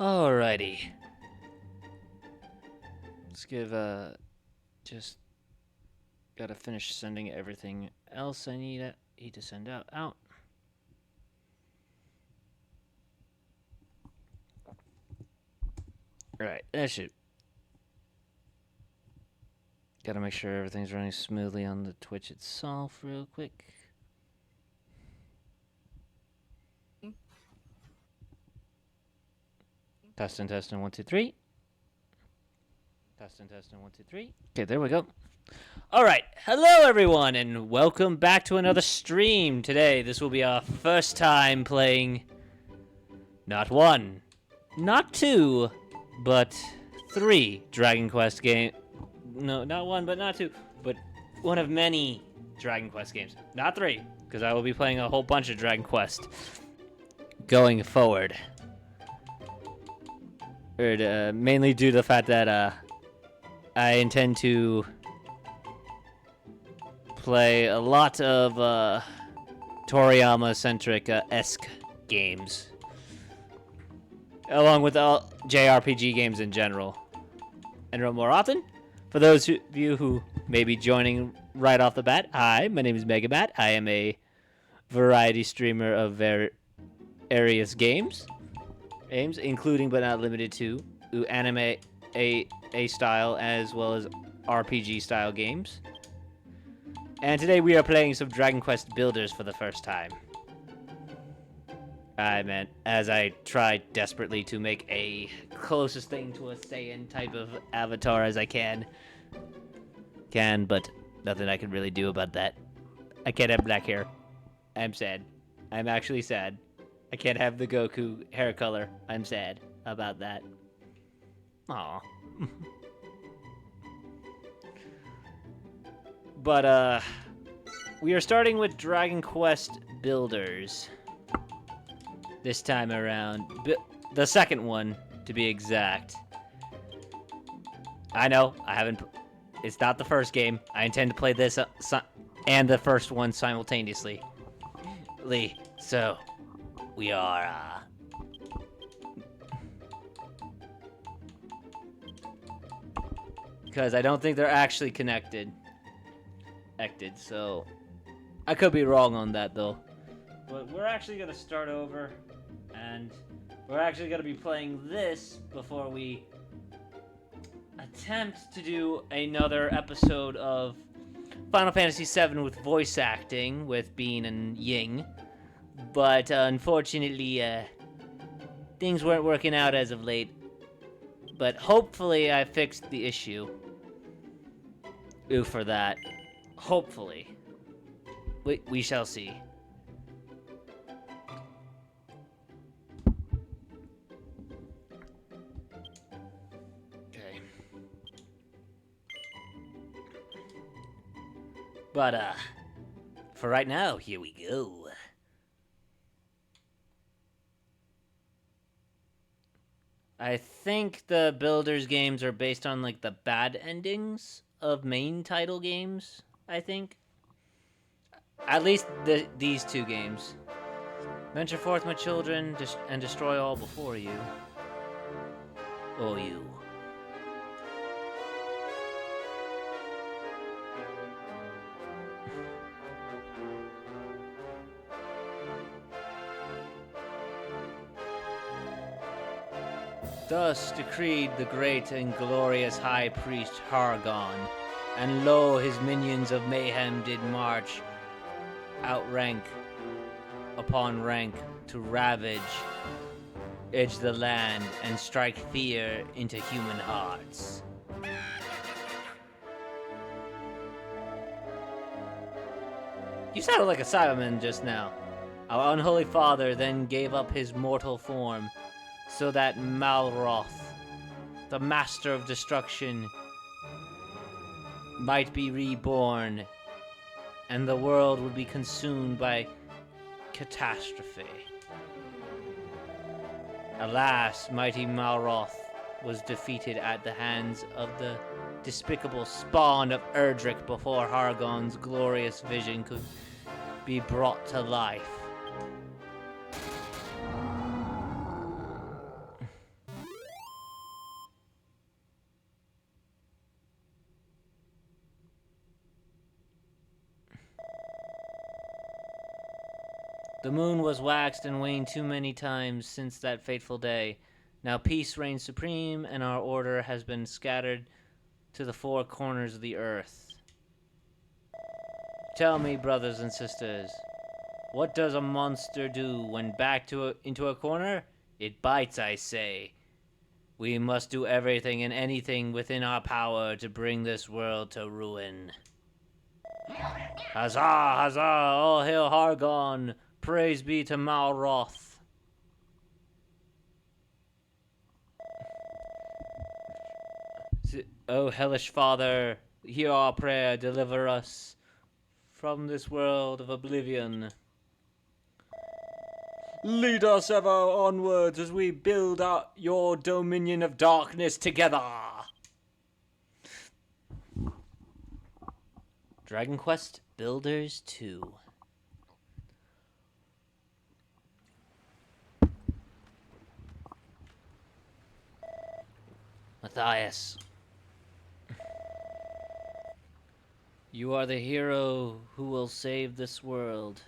Alrighty. Let's give just gotta finish sending everything else I need to send out. Alright, that should gotta make sure everything's running smoothly on the Twitch itself real quick. Testing, 1, 2, 3. Testing, 1, 2, 3. Okay, there we go. All right, hello everyone, and welcome back to another stream. Today, this will be our first time playing not one, not two, but three Dragon Quest game. No, not one, but not two, but one of many Dragon Quest games. Not three, because I will be playing a whole bunch of Dragon Quest going forward. Mainly due to the fact that I intend to play a lot of Toriyama-centric esque games, along with all JRPG games in general. And more often, for those of you who may be joining right off the bat, hi, my name is MegaMatt. I am a variety streamer of various games, including but not limited to anime a style as well as RPG style games. And today we are playing some Dragon Quest Builders for the first time. As I try desperately to make a closest thing to a Saiyan type of avatar as I can, but nothing I can really do about that. I can't have black hair. I'm sad. I'm actually sad. I can't have the Goku hair color. I'm sad about that. Aw. But, we are starting with Dragon Quest Builders. This time around. The second one, to be exact. I know, it's not the first game. I intend to play this and the first one simultaneously. So, we are, because I don't think they're actually connected, so I could be wrong on that though. But we're actually gonna start over, and we're actually gonna be playing this before we attempt to do another episode of Final Fantasy VII with voice acting with Bean and Ying. But unfortunately, things weren't working out as of late. But hopefully I fixed the issue. Ooh, for that. Hopefully. We shall see. Okay. But, for right now, here we go. I think the Builders games are based on, like, the bad endings of main title games, I think. At least these two games. Venture forth, my children, and destroy all before you. Oh, you. Thus decreed the great and glorious High Priest Hargon, and lo, his minions of mayhem did march, outrank upon rank, to ravage the land, and strike fear into human hearts. You sounded like a Cyberman just now. Our unholy father then gave up his mortal form, so that Malroth, the master of destruction, might be reborn, and the world would be consumed by catastrophe. Alas, mighty Malroth was defeated at the hands of the despicable spawn of Erdrick before Hargon's glorious vision could be brought to life. The moon was waxed and waned too many times since that fateful day. Now peace reigns supreme, and our order has been scattered to the four corners of the earth. Tell me, brothers and sisters, what does a monster do when backed into a corner? It bites, I say. We must do everything and anything within our power to bring this world to ruin. Huzzah, huzzah, all hail Hargon, praise be to Malroth. O hellish father, hear our prayer, deliver us from this world of oblivion. Lead us ever onwards as we build up your dominion of darkness together. Dragon Quest Builders 2. Matthias. You are the hero who will save this world.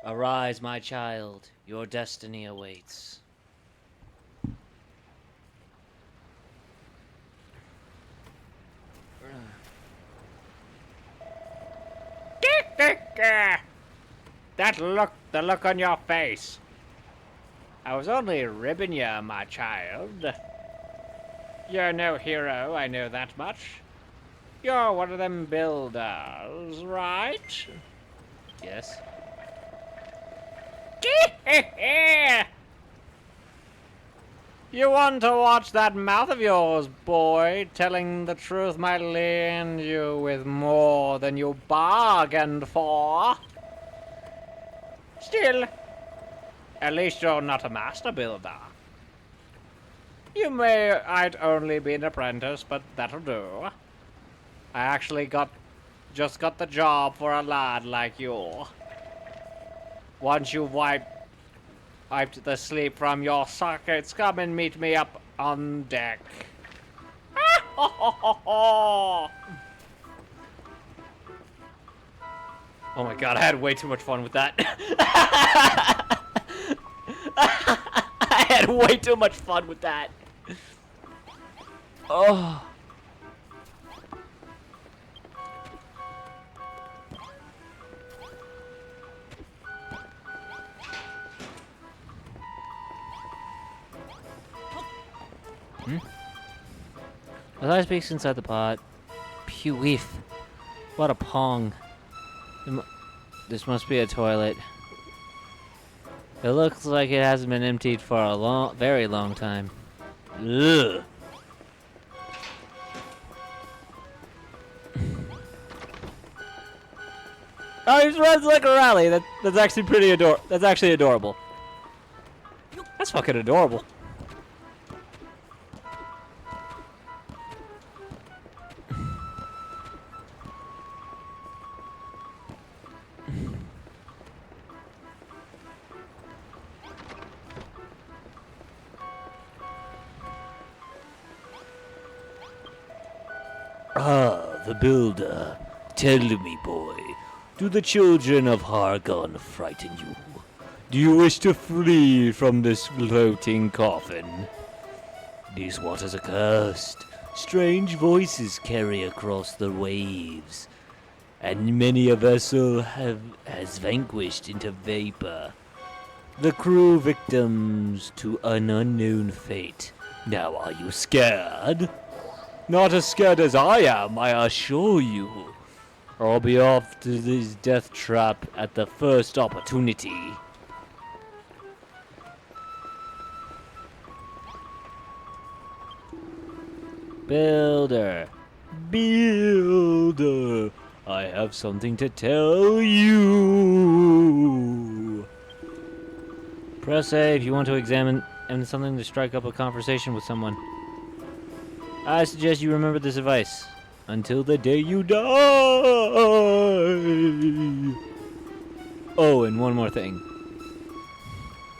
Arise, my child. Your destiny awaits. The look on your face. I was only ribbing you, my child. You're no hero, I know that much. You're one of them builders, right? Yes. You want to watch that mouth of yours, boy? Telling the truth might land you with more than you bargained for. Still, at least you're not a master builder. You might only be an apprentice, but that'll do. I actually just got the job for a lad like you. Once you've wiped the sleep from your sockets, come and meet me up on deck. Oh my god, I had way too much fun with that. I had way too much fun with that. Oh. As I speak inside the pot, Pewif. What a pong. This must be a toilet. It looks like it hasn't been emptied for a very long time. Ugh. Oh, he runs like a rally. That's actually That's actually adorable. That's fucking adorable. Ah, the builder. Tell me, boy, do the children of Hargon frighten you? Do you wish to flee from this floating coffin? These waters are cursed. Strange voices carry across the waves, and many a vessel has vanquished into vapor. The crew victims to an unknown fate. Now, are you scared? Not as scared as I am, I assure you. I'll be off to this death trap at the first opportunity. Builder. Builder. I have something to tell you. Press A if you want to examine something to strike up a conversation with someone. I suggest you remember this advice. Until the day you die. Oh, and one more thing.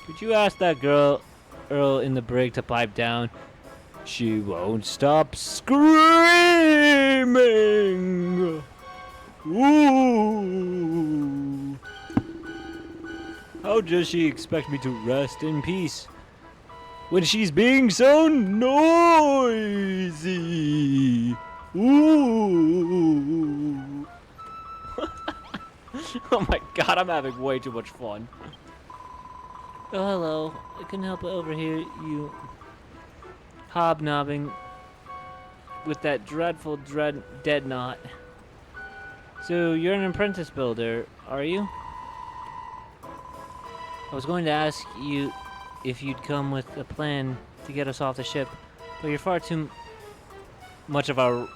Could you ask that girl in the brig to pipe down? She won't stop screaming. Ooh. How does she expect me to rest in peace when she's being so noisy? Ooh. Oh my god, I'm having way too much fun. Oh, hello. I couldn't help but overhear you hobnobbing with that dreadful dead knot. So, you're an apprentice builder, are you? I was going to ask you if you'd come with a plan to get us off the ship, but you're far too much of a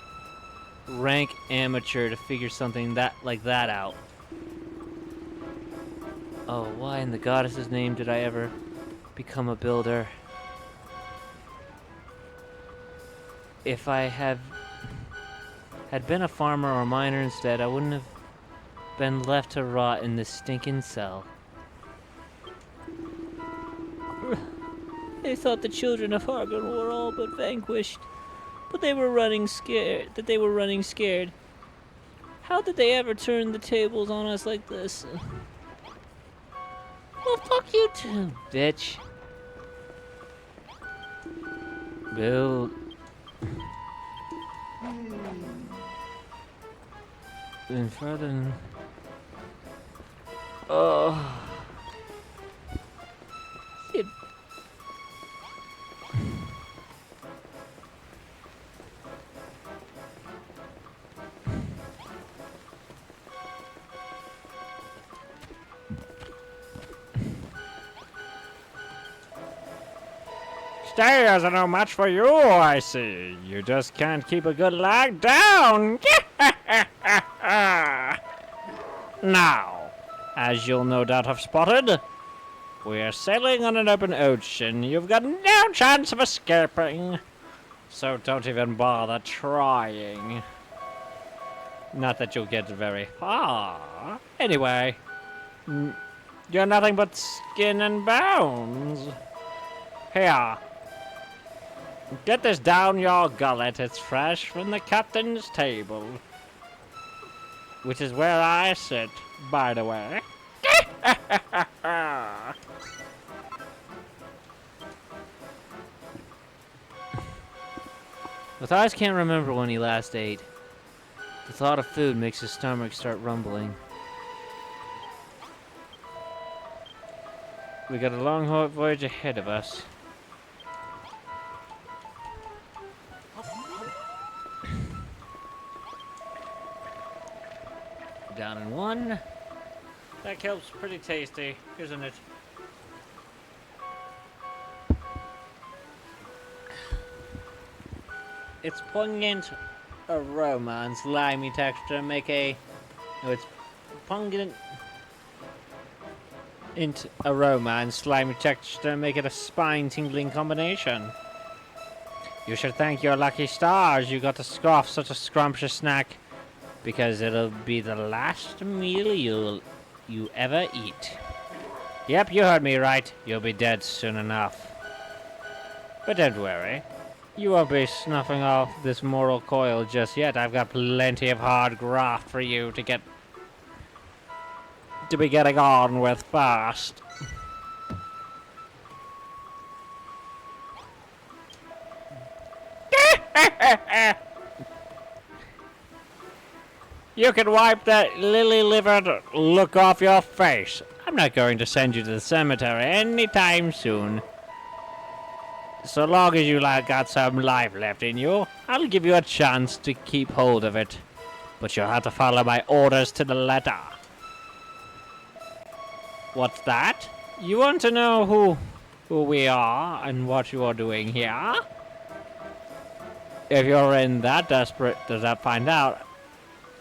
rank amateur to figure something like that out. Oh, why in the goddess's name did I ever become a builder? If I had been a farmer or a miner instead, I wouldn't have been left to rot in this stinking cell. They thought the children of Hargon were all but vanquished, but they were running scared. How did they ever turn the tables on us like this? Well, fuck you too, bitch. Build. And further. Oh. It. Stairs are no match for you, I see. You just can't keep a good lag down. Now, as you'll no doubt have spotted, we're sailing on an open ocean. You've got no chance of escaping. So don't even bother trying. Not that you'll get very far. Anyway, you're nothing but skin and bones. Here. Get this down your gullet. It's fresh from the captain's table. Which is where I sit, by the way. Matthias can't remember when he last ate. The thought of food makes his stomach start rumbling. We got a long voyage ahead of us. Down in one. That kelp's pretty tasty, isn't it? Its pungent aroma and slimy texture make its pungent aroma and slimy texture make it a spine-tingling combination. You should thank your lucky stars you got to scoff such a scrumptious snack, because it'll be the last meal you ever eat. Yep, you heard me right. You'll be dead soon enough. But don't worry. You won't be snuffing off this moral coil just yet. I've got plenty of hard graft for you to be getting on with fast. You can wipe that lily-livered look off your face. I'm not going to send you to the cemetery anytime soon. So long as you got some life left in you, I'll give you a chance to keep hold of it. But you'll have to follow my orders to the letter. What's that? You want to know who we are and what you are doing here? If you're in that desperate to find out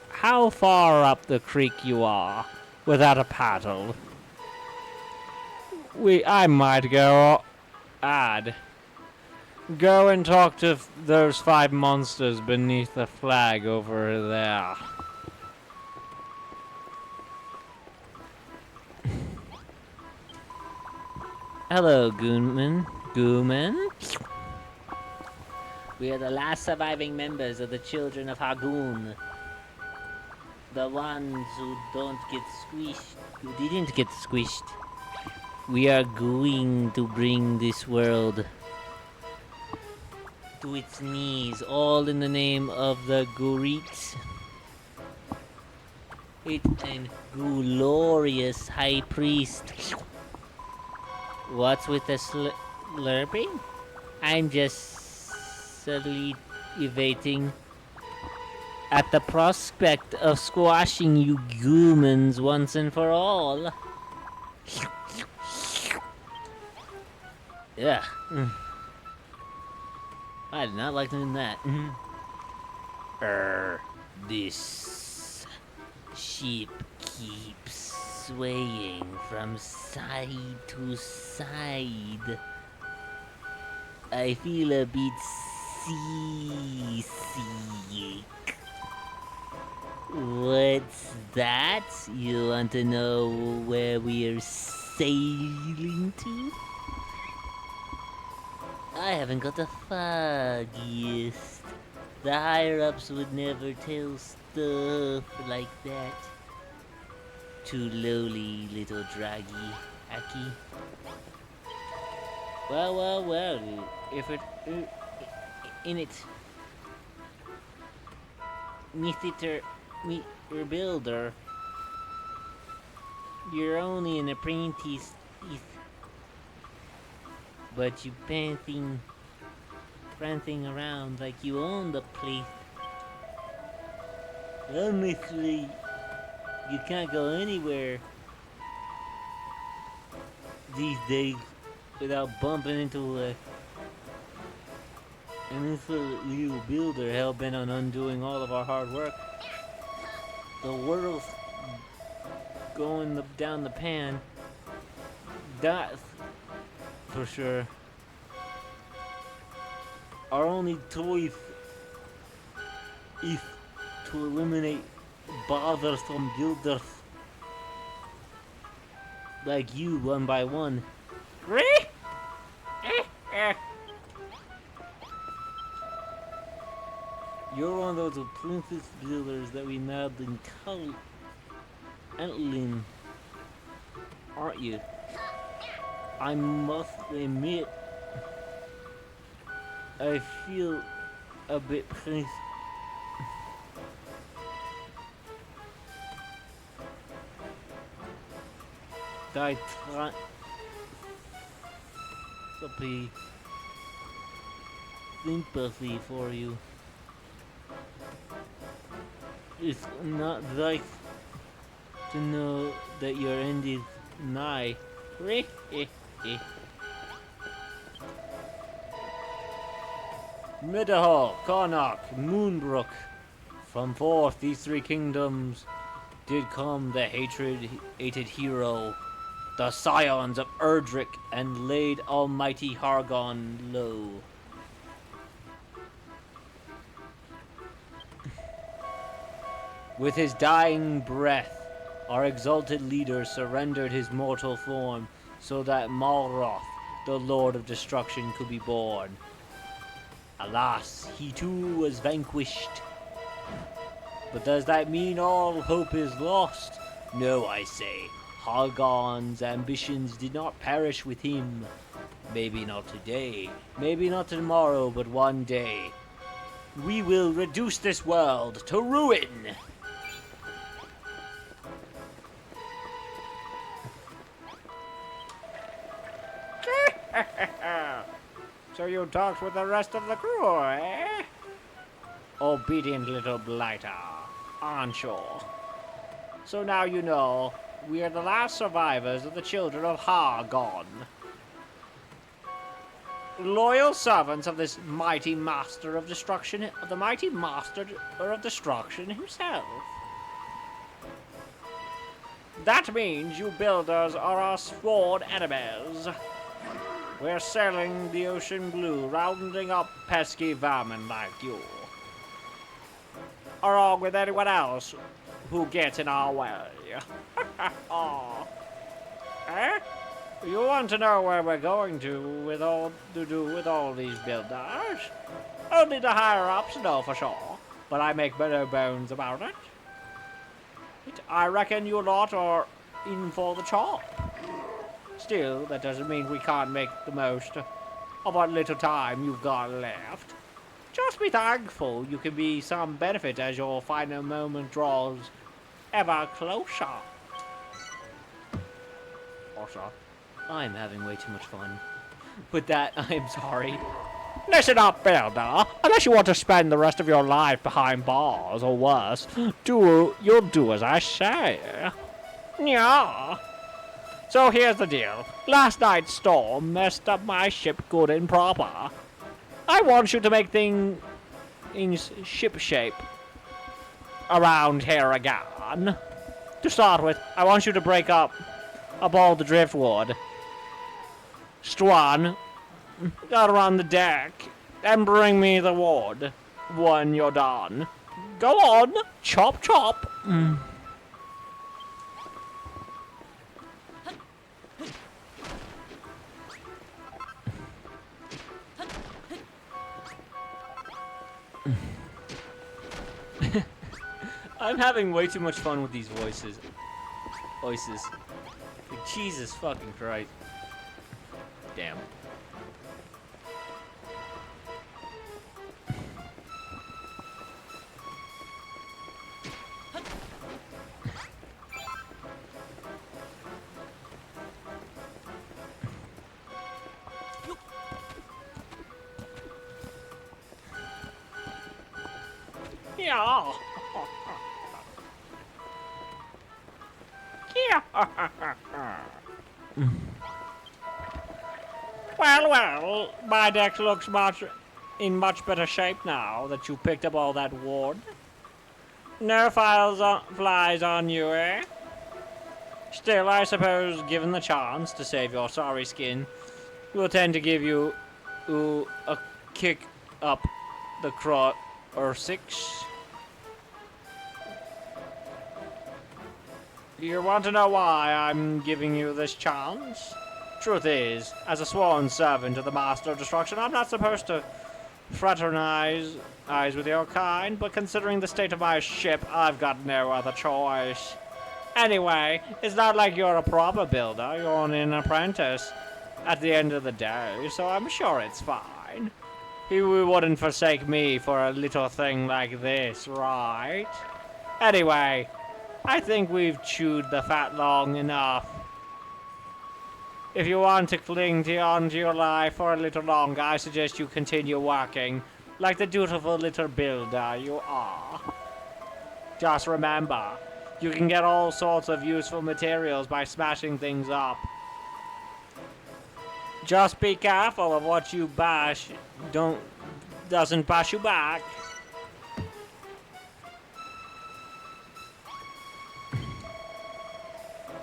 how far up the creek you are without a paddle, I might go and talk to those 5 monsters beneath the flag over there. Hello, Gooman. We are the last surviving members of the Children of Hargoon. The ones who didn't get squished. We are going to bring this world to its knees, all in the name of the Goreets. It's an glorious high priest. What's with the slurping? I'm just salivating at the prospect of squashing you humans once and for all. Yeah. I did not like doing that. This ship keeps swaying from side to side. I feel a bit seasick. What's that? You want to know where we're sailing to? I haven't got the foggiest. The higher-ups would never tell stuff like that. Too lowly, little draggy, Aki. Well, if it... in it... Meet your builder. You're only an apprentice, but you prancing around like you own the place. Honestly, you can't go anywhere these days without bumping into an little builder hell-bent on undoing all of our hard work. The world's going down the pan. That's for sure. Our only choice is to eliminate bothersome builders like you one by one. You're one of those princess builders that we nabbed in Antlin, aren't you? I must admit, I feel a bit pissed. I try to be sympathy for you. It's not nice to know that your end is nigh. Midahall, Karnak, Moonbrook. From forth these three kingdoms did come the hated hero, the scions of Erdrick, and laid almighty Hargon low. With his dying breath, our exalted leader surrendered his mortal form so that Malroth, the Lord of Destruction, could be born. Alas, he too was vanquished. But does that mean all hope is lost? No, I say. Hargon's ambitions did not perish with him. Maybe not today, maybe not tomorrow, but one day. We will reduce this world to ruin! So you talked with the rest of the crew, eh? Obedient little blighter, aren't you? So now you know, we are the last survivors of the children of Hargon. Loyal servants of this mighty master of destruction, of the mighty master of destruction himself. That means you builders are our sworn enemies. We're sailing the ocean blue, rounding up pesky vermin like you. Along with anyone else who gets in our way. Oh. Eh? You want to know where we're going to with all these builders? Only the higher-ups know for sure, but I make no bones about it. I reckon you lot are in for the chop. Still, that doesn't mean we can't make the most of what little time you've got left. Just be thankful you can be some benefit as your final moment draws ever closer. Also, I'm having way too much fun. With that, I'm sorry. listen up, Builder. Unless you want to spend the rest of your life behind bars or worse, you'll do as I say. Yeah. So here's the deal. Last night's storm messed up my ship good and proper. I want you to make things ship shape around here again. To start with, I want you to break up all the driftwood strawn out around the deck and bring me the wood when you're done. Go on, chop chop. I'm having way too much fun with these voices. Like, Jesus fucking Christ. Damn. Yeah. Yeah. Well, my deck looks in much better shape now that you picked up all that wood. No flies on you, eh? Still, I suppose, given the chance to save your sorry skin, we'll tend to give you a kick up the crot or 6. Do you want to know why I'm giving you this chance? Truth is, as a sworn servant of the Master of Destruction, I'm not supposed to fraternize with your kind, but considering the state of my ship, I've got no other choice. Anyway, it's not like you're a proper builder, you're only an apprentice at the end of the day, so I'm sure it's fine. You wouldn't forsake me for a little thing like this, right? Anyway, I think we've chewed the fat long enough. If you want to cling onto your life for a little longer, I suggest you continue working like the dutiful little builder you are. Just remember, you can get all sorts of useful materials by smashing things up. Just be careful of what you bash doesn't bash you back.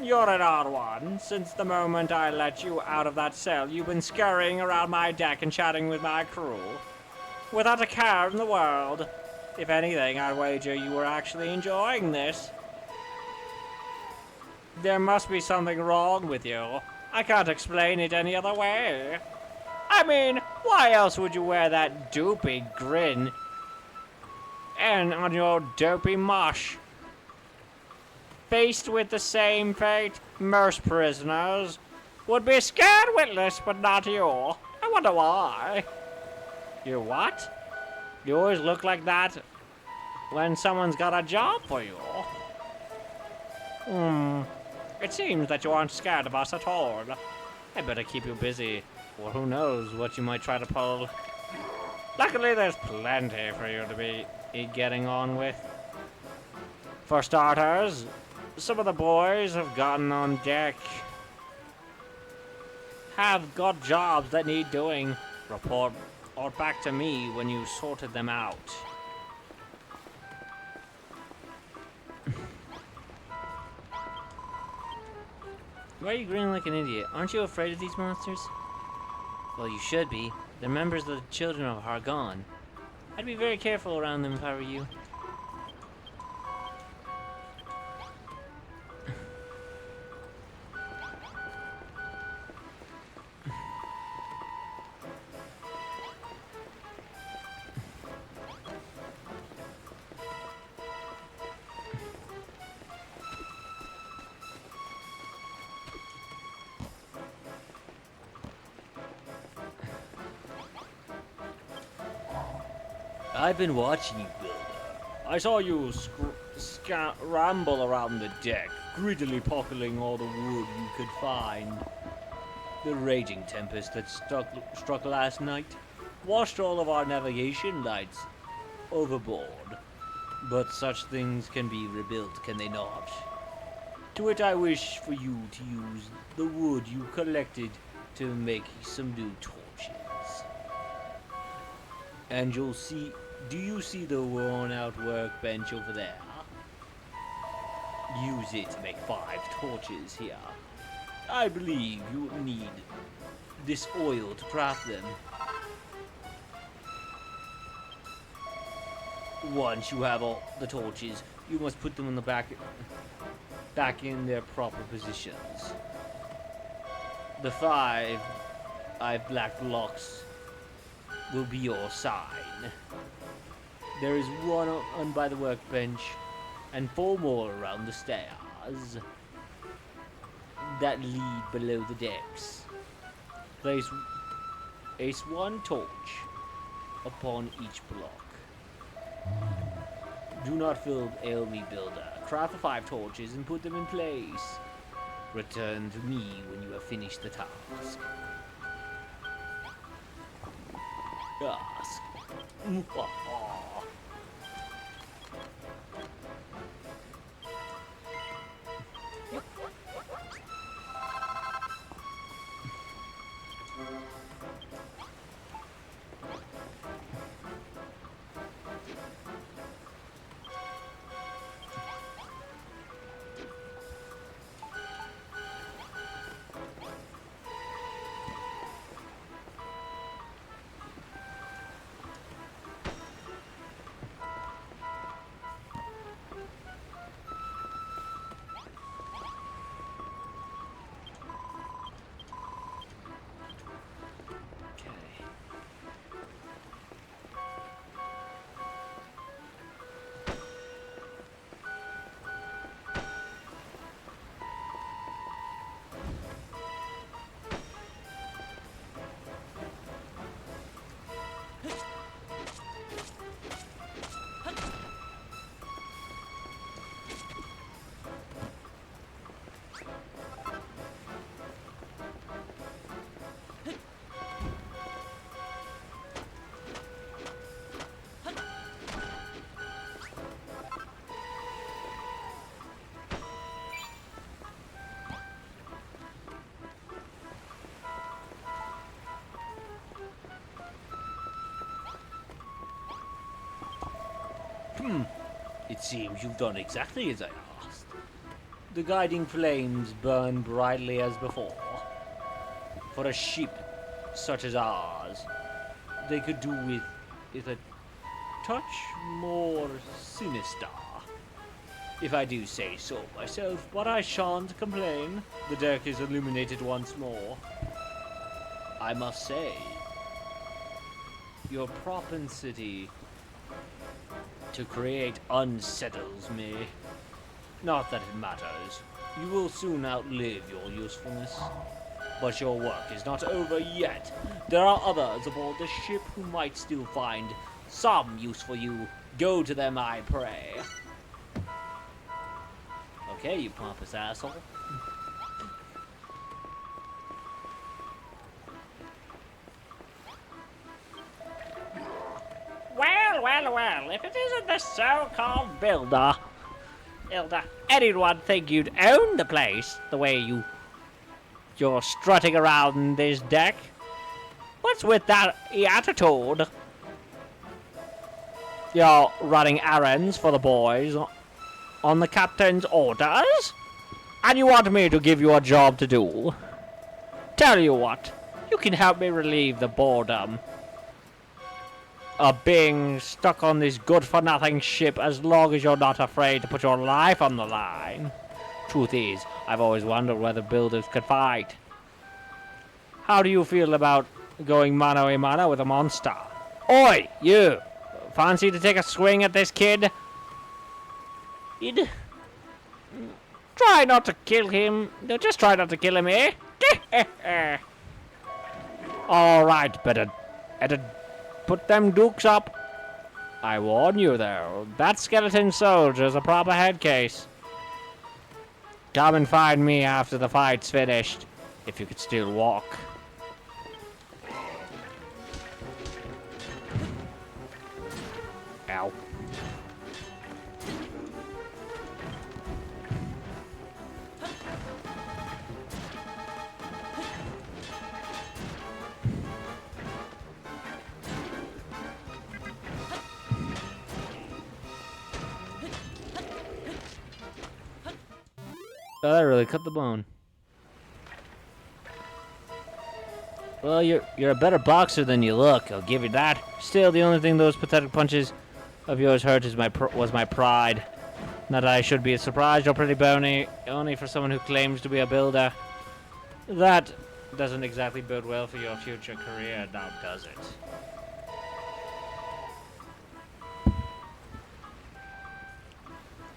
You're an odd one. Since the moment I let you out of that cell, you've been scurrying around my deck and chatting with my crew. Without a care in the world. If anything, I'd wager you were actually enjoying this. There must be something wrong with you. I can't explain it any other way. I mean, why else would you wear that dopey grin and on your dopey mush? Faced with the same fate, most prisoners would be scared witless, but not you. I wonder why. You what? You always look like that when someone's got a job for you. It seems that you aren't scared of us at all. I better keep you busy, or who knows what you might try to pull. Luckily, there's plenty for you to be getting on with. For starters, some of the boys have gotten on deck. Have got jobs that need doing. Report back to me when you sorted them out. Why are you grinning like an idiot? Aren't you afraid of these monsters? Well, you should be. They're members of the Children of Hargon. I'd be very careful around them if I were you. I've been watching you, Builder. I saw you scramble around the deck, greedily pocketing all the wood you could find. The raging tempest that struck last night washed all of our navigation lights overboard. But such things can be rebuilt, can they not? To it I wish for you to use the wood you collected to make some new torches. And you'll see... Do you see the worn-out workbench over there? Use it to make 5 torches here. I believe you will need this oil to craft them. Once you have all the torches, you must put them in the back in their proper positions. The five black blocks will be your sign. There is one on by the workbench, and 4 more around the stairs that lead below the decks. Place 1 torch upon each block. Do not ail me, Builder. Craft the 5 torches and put them in place. Return to me when you have finished the task. Task. It seems you've done exactly as I asked. The guiding flames burn brightly as before. For a ship such as ours, they could do with a touch more sinister. If I do say so myself, but I shan't complain. The deck is illuminated once more. I must say, your propensity to create unsettles me. Not that it matters. You will soon outlive your usefulness. But your work is not over yet. There are others aboard the ship who might still find some use for you. Go to them, I pray. Okay, you pompous asshole. Well, if it isn't the so-called builder, anyone think you'd own the place the way you're strutting around this deck? What's with that attitude? You're running errands for the boys on the captain's orders? And you want me to give you a job to do? Tell you what, you can help me relieve the boredom of being stuck on this good-for-nothing ship as long as you're not afraid to put your life on the line. Truth is, I've always wondered whether builders could fight. How do you feel about going mano-a-mano with a monster? Oi, you! Fancy to take a swing at this kid? Try not to kill him. Just try not to kill him, eh? Alright, better put them dukes up. I warn you, though, that skeleton soldier's a proper head case. Come and find me after the fight's finished, if you could still walk. Ow. Oh, that really cut the bone. Well, you're a better boxer than you look, I'll give you that. Still, the only thing those pathetic punches of yours hurt is was my pride. Not that I should be surprised or pretty bony, only for someone who claims to be a builder. That doesn't exactly bode well for your future career, now does it?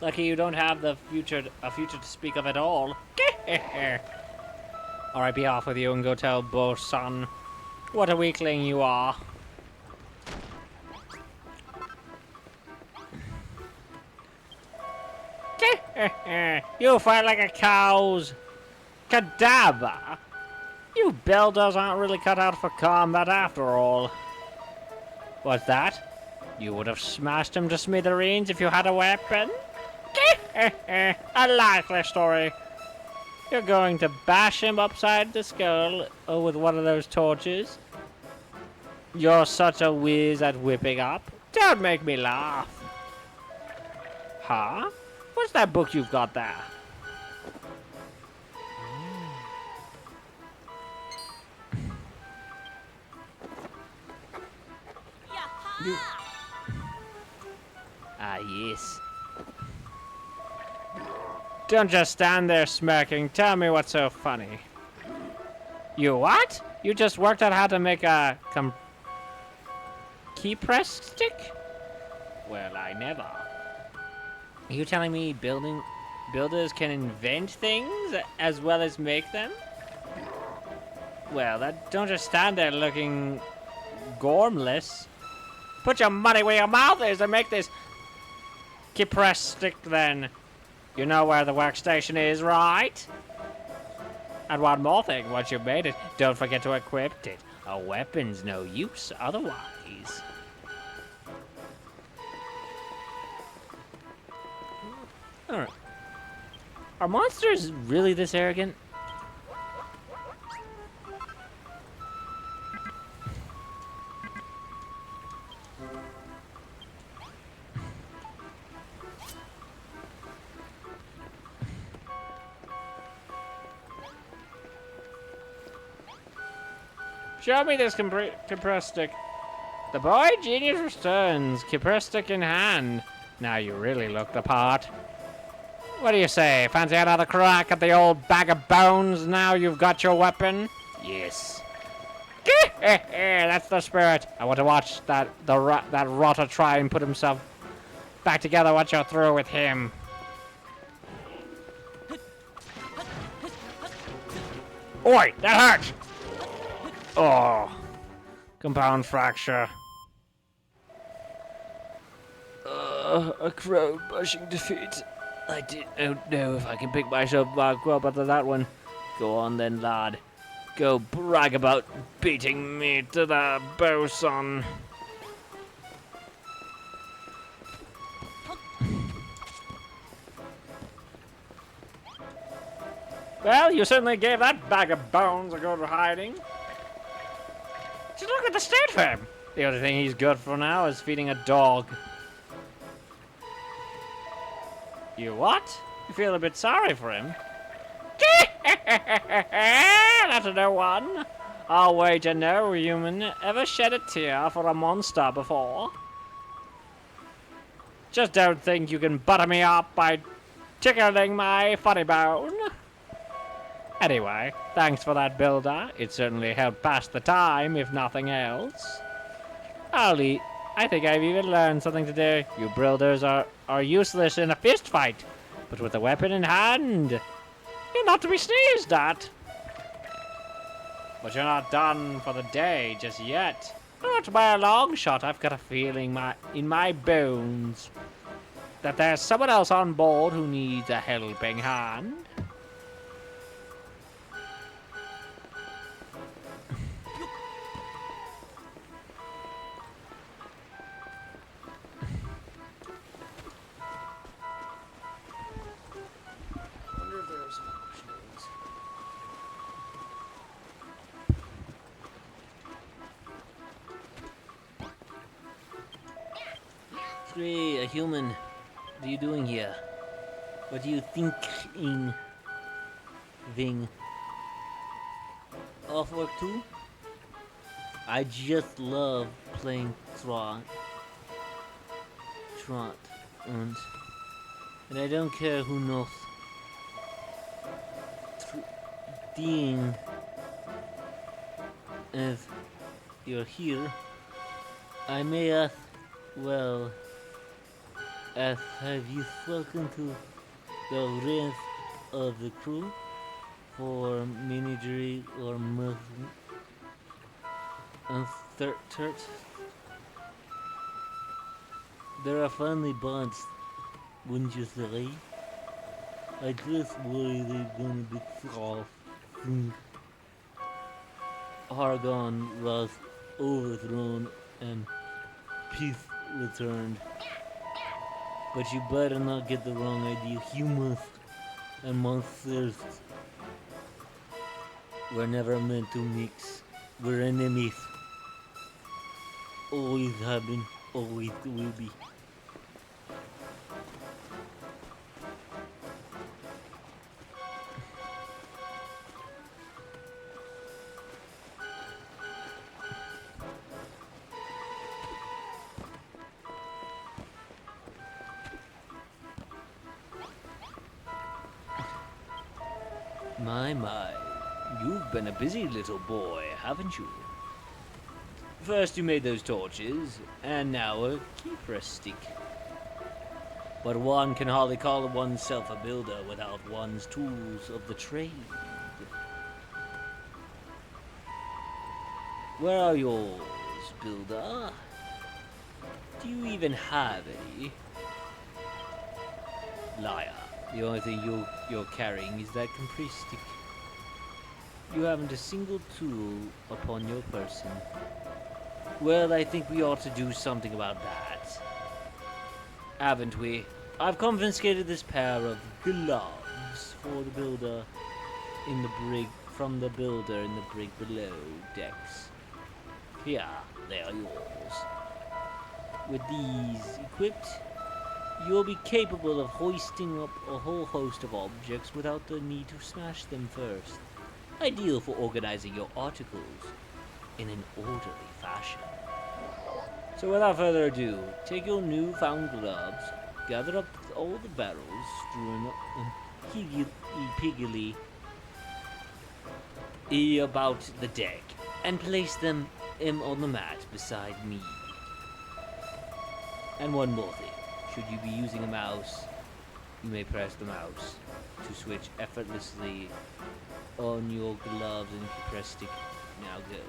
Lucky you don't have a future to speak of at all. Alright, be off with you and go tell Bo-san what a weakling you are. You fight like a cow's cadaver. You builders aren't really cut out for combat after all. What's that? You would have smashed him to smithereens if you had a weapon? A likely story. You're going to bash him upside the skull with one of those torches? You're such a whiz at whipping up. Don't make me laugh. Huh? What's that book you've got there? Ah, yes. Don't just stand there smirking. Tell me what's so funny. You what? You just worked out how to make a key press stick? Well, I never. Are you telling me builders can invent things as well as make them? Well, don't just stand there looking gormless. Put your money where your mouth is and make this key press stick then. You know where the workstation is, right? And one more thing, once you've made it, don't forget to equip it. A weapon's no use otherwise. Alright. Are monsters really this arrogant? Show me this compressed stick. The boy genius returns, compressed stick in hand. Now you really look the part. What do you say? Fancy another crack at the old bag of bones now you've got your weapon? Yes. That's the spirit. I want to watch that rotter try and put himself back together once you're through with him. Oi, that hurt! Oh, compound fracture. A crowd pushing defeat. I don't know if I can pick myself back up after that one. Go on then, lad. Go brag about beating me to the bosun. Well, you certainly gave that bag of bones a good hiding. Just look at the state of him. The only thing he's good for now is feeding a dog. You what? You feel a bit sorry for him? That's a no one. I'll wager no human ever shed a tear for a monster before. Just don't think you can butter me up by tickling my funny bone. Anyway, thanks for that, builder. It certainly helped pass the time, if nothing else. I think I've even learned something today. You builders are useless in a fist fight, but with a weapon in hand, you're not to be sneezed at. But you're not done for the day just yet. Not by a long shot. I've got a feeling in my bones that there's someone else on board who needs a helping hand. I wonder if there are some options. Hey, a human. What are you doing here? What do you thinking? Thing. Off work too? I just love playing Trot. And I don't care who knows. Ding. If you're here, I may ask, well, have you spoken to the rest of the crew for minigery or muscle and third? They're a family bunch, wouldn't you say? I just worry they're gonna be soft. Argon was overthrown and peace returned. But you better not get the wrong idea. Humans and monsters were never meant to mix. We're enemies. Always have been, always will be. My, you've been a busy little boy, haven't you? First you made those torches, and now a keeper stick. But one can hardly call oneself a builder without one's tools of the trade. Where are yours, builder? Do you even have any? Liar. The only thing you're carrying is that compressed stick. You haven't a single tool upon your person. Well, I think we ought to do something about that. Haven't we? I've confiscated this pair of gloves for the builder in the brig, from the builder in the brig below decks. Here, they are yours. With these equipped, you'll be capable of hoisting up a whole host of objects without the need to smash them first. Ideal for organizing your articles in an orderly fashion. So without further ado, take your newfound gloves, gather up all the barrels strewn piggily about the deck, and place them on the mat beside me. And one more thing. Should you be using a mouse, you may press the mouse to switch effortlessly on your gloves and press stick. Now go.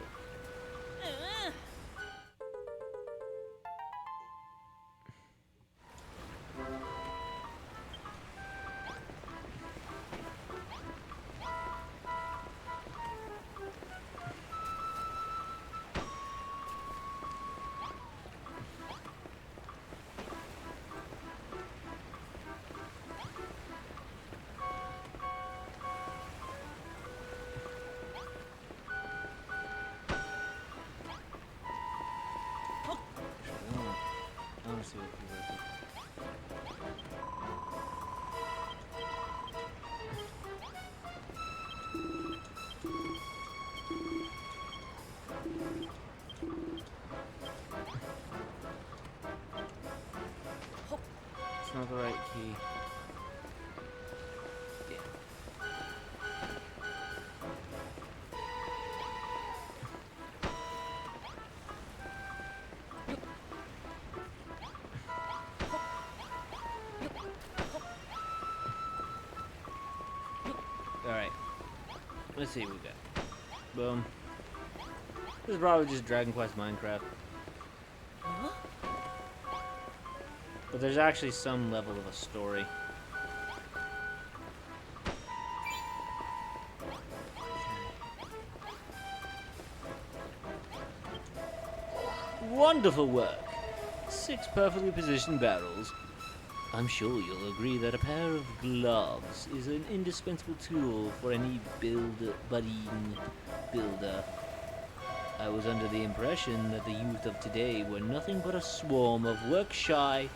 See what you do. It's not the right key. Alright. Let's see what we got. Boom. This is probably just Dragon Quest Minecraft. But there's actually some level of a story. Wonderful work. 6 perfectly positioned barrels. I'm sure you'll agree that a pair of gloves is an indispensable tool for any budding builder. I was under the impression that the youth of today were nothing but a swarm of work-shy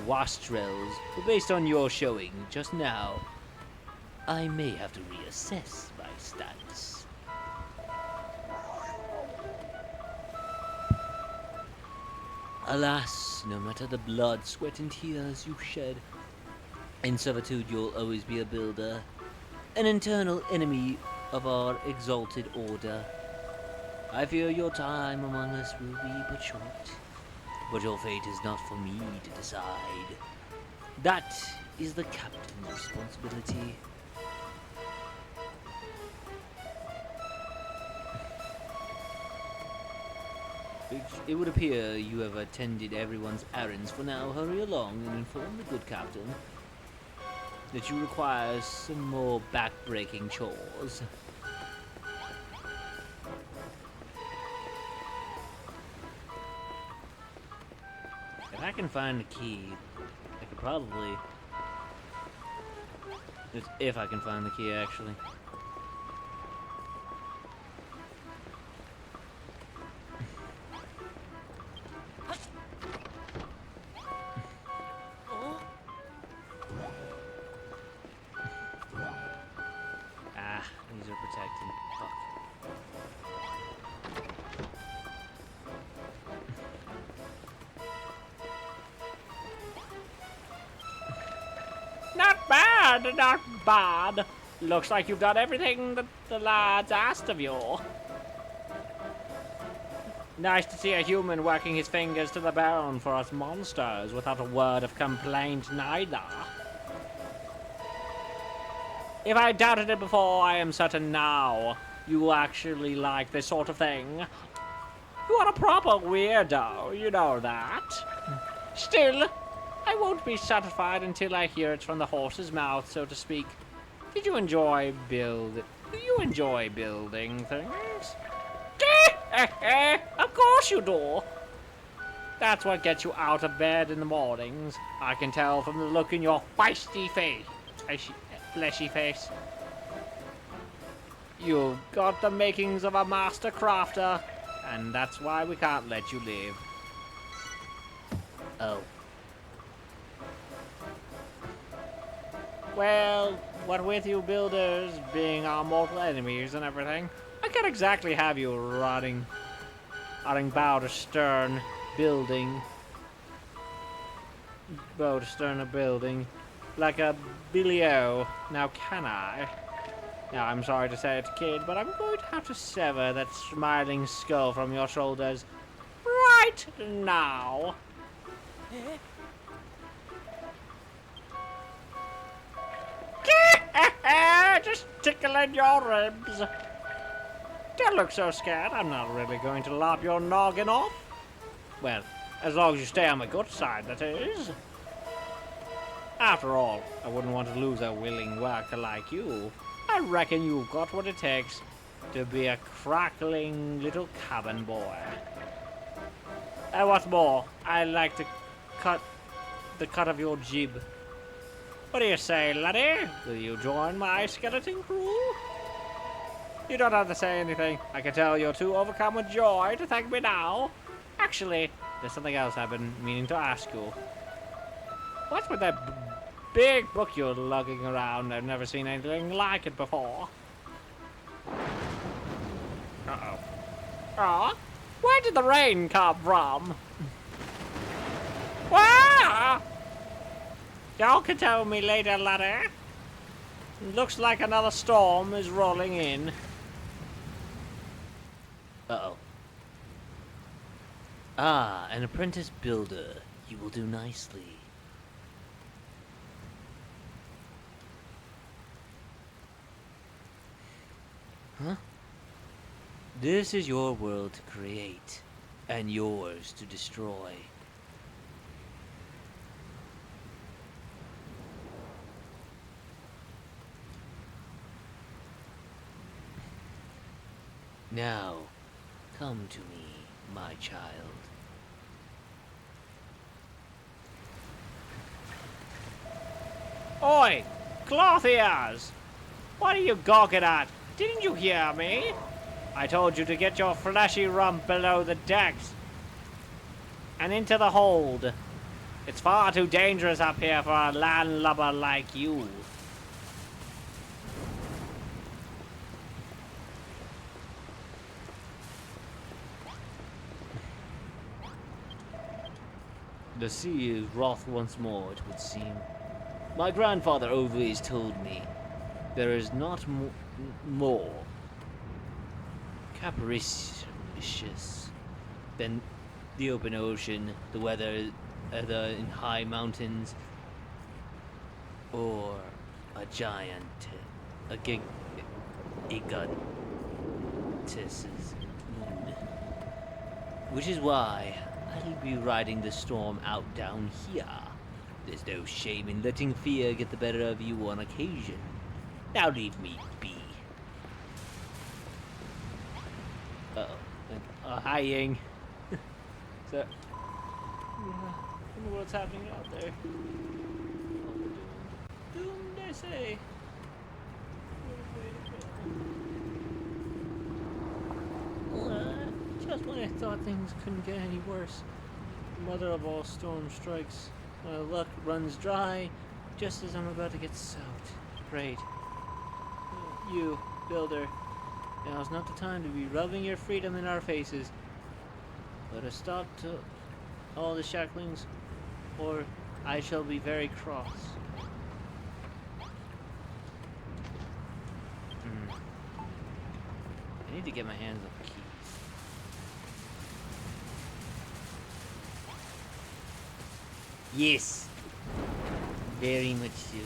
wastrels, but based on your showing just now, I may have to reassess my stance. Alas, no matter the blood, sweat, and tears you shed, in servitude you'll always be a builder, an internal enemy of our exalted order. I fear your time among us will be but short, but your fate is not for me to decide. That is the captain's responsibility. It would appear you have attended everyone's errands for now. Hurry along and inform the good captain that you require some more back-breaking chores. If I can find the key, I could probably... If I can find the key, actually. These are protected. Fuck. Not bad, not bad. Looks like you've done everything that the lads asked of you. Nice to see a human working his fingers to the bone for us monsters without a word of complaint neither. If I doubted it before, I am certain now you actually like this sort of thing. You are a proper weirdo, you know that. Still, I won't be satisfied until I hear it from the horse's mouth, so to speak. Do you enjoy building things? Of course you do. That's what gets you out of bed in the mornings. I can tell from the look in your feisty face. Fleshy face. You've got the makings of a master crafter, and that's why we can't let you live. Oh. Well, what with you builders being our mortal enemies and everything, I can't exactly have you rotting bow to stern building like a Billy-O, now can I? Now, I'm sorry to say it, kid, but I'm going to have to sever that smiling skull from your shoulders right now. Just tickling your ribs. Don't look so scared. I'm not really going to lop your noggin off. Well, as long as you stay on my good side, that is. After all, I wouldn't want to lose a willing worker like you. I reckon you've got what it takes to be a crackling little cabin boy. And what's more, I like to cut the cut of your jib. What do you say, laddie? Will you join my skeleton crew? You don't have to say anything. I can tell you're too overcome with joy to thank me now. Actually, there's something else I've been meaning to ask you. What's with that big book you're lugging around? I've never seen anything like it before. Uh-oh. Aw, where did the rain come from? Wow! Y'all can tell me later, laddie. Looks like another storm is rolling in. Uh-oh. Ah, an apprentice builder. You will do nicely. Huh? This is your world to create, and yours to destroy. Now, come to me, my child. Oi! Cloth ears! What are you gawking at? Didn't you hear me? I told you to get your fleshy rump below the decks and into the hold. It's far too dangerous up here for a landlubber like you. The sea is wroth once more, it would seem. My grandfather always told me there is not more capricious than the open ocean, the weather in high mountains, or a giant, a gigantis's mood. Which is why I'll be riding the storm out down here. There's no shame in letting fear get the better of you on occasion. Now leave me be. Uh-oh. Hi, Ying. So, yeah, I wonder what's happening out there. Oh, we're doomed, I say. Just when I thought things couldn't get any worse, mother of all storm strikes. My luck runs dry just as I'm about to get soaked. Great. You, builder, now's not the time to be rubbing your freedom in our faces. Put a stop to all the shacklings, or I shall be very cross. I need to get my hands on the keys. Yes, very much so.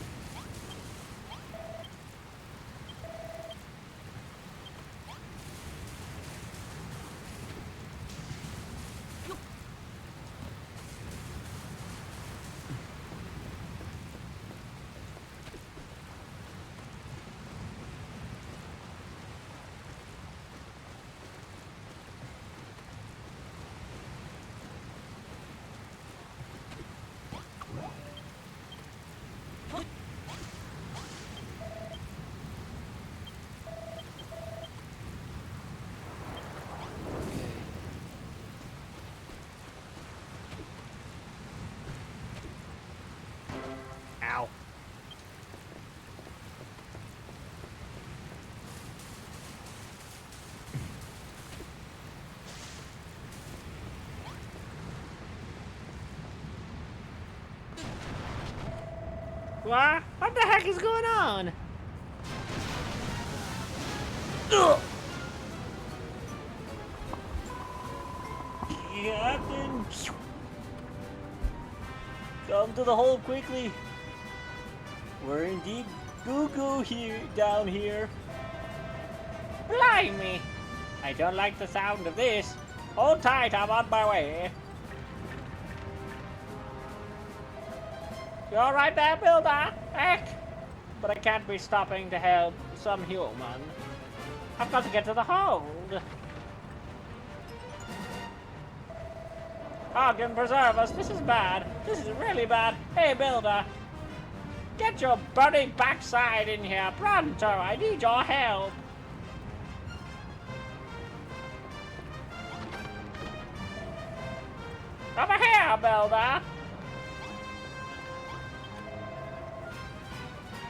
Ow. What the heck is going on? Ugh. Captain! Come to the hole quickly. We're indeed goo-goo here, down here. Blimey! I don't like the sound of this. Hold tight, I'm on my way. You alright there, builder? Heck! But I can't be stopping to help some human. I've got to get to the hold. God can preserve us. This is bad. This is really bad. Hey, builder. Get your burning backside in here, pronto! I need your help! Over here, builder!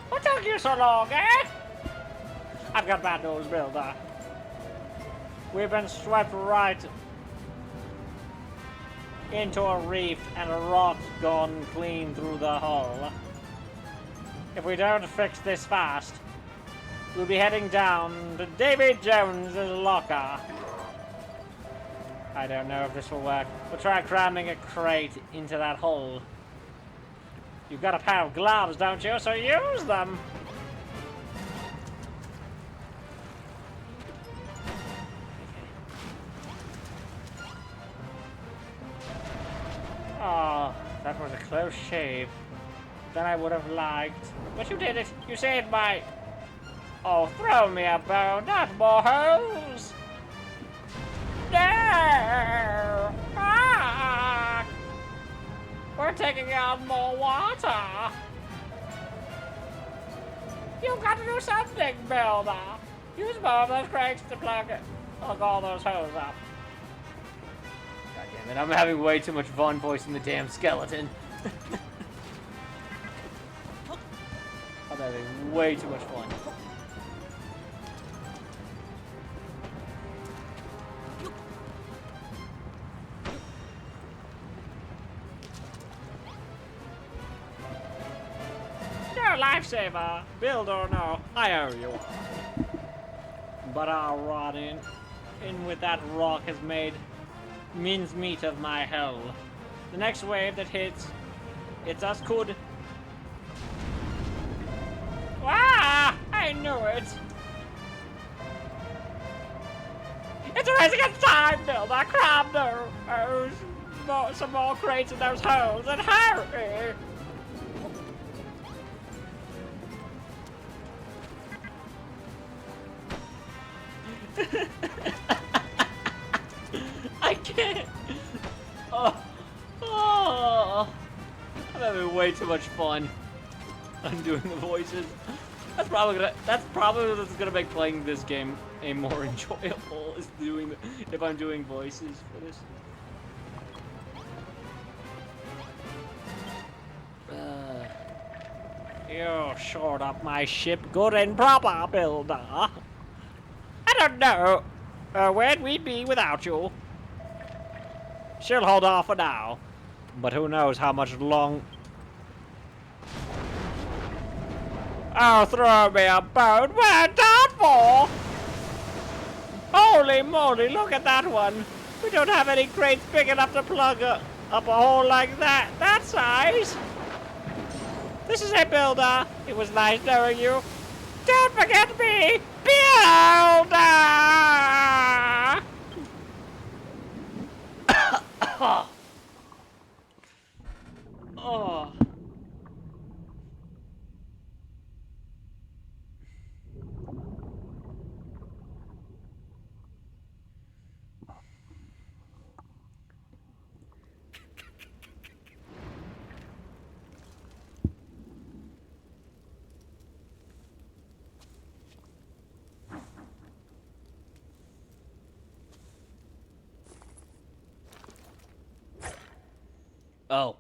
What took you so long, eh? I've got bad news, builder. We've been swept right into a reef and rot gone clean through the hull. If we don't fix this fast, we'll be heading down to Davy Jones's locker. I don't know if this will work. We'll try cramming a crate into that hole. You've got a pair of gloves, don't you? So use them! Oh, that was a close shave. That I would have liked. But you did it. You saved my... Oh, throw me a bone, not more holes. No! Ah! We're taking out more water. You've got to do something, Builder. Use more of those cranks to plug all those holes up. God damn it, I'm having way too much fun voicing the damn skeleton. I'm having way too much fun. You're a lifesaver, build or no, I owe you. But I'll rot in with that rock has made mincemeat of my hell. The next wave that hits, it's us could. Ah! I knew it. It's a race against time, Builder. Crab some more crates in those holes and hurry. I can't. Oh, I'm having way too much fun. I'm doing the voices. That's probably what's gonna make playing this game a more enjoyable is if I'm doing voices for this. You shored up my ship good and proper, Builder. I don't know where'd we be without you. She'll hold off for now, but who knows how much long... Oh, throw me a bone. We're done for! Holy moly, look at that one. We don't have any crates big enough to plug up a hole like that size. This is it, Builder. It was nice knowing you. Don't forget me, Builder! Oh. Oh.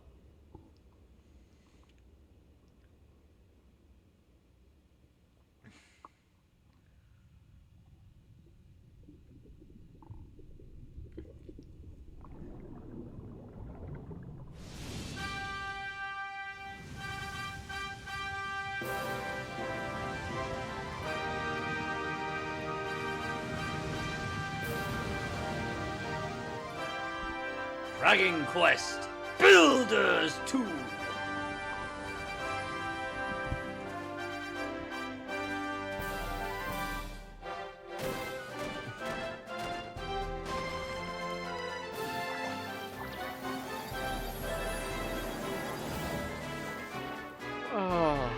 Dragon Quest Builders 2. Oh.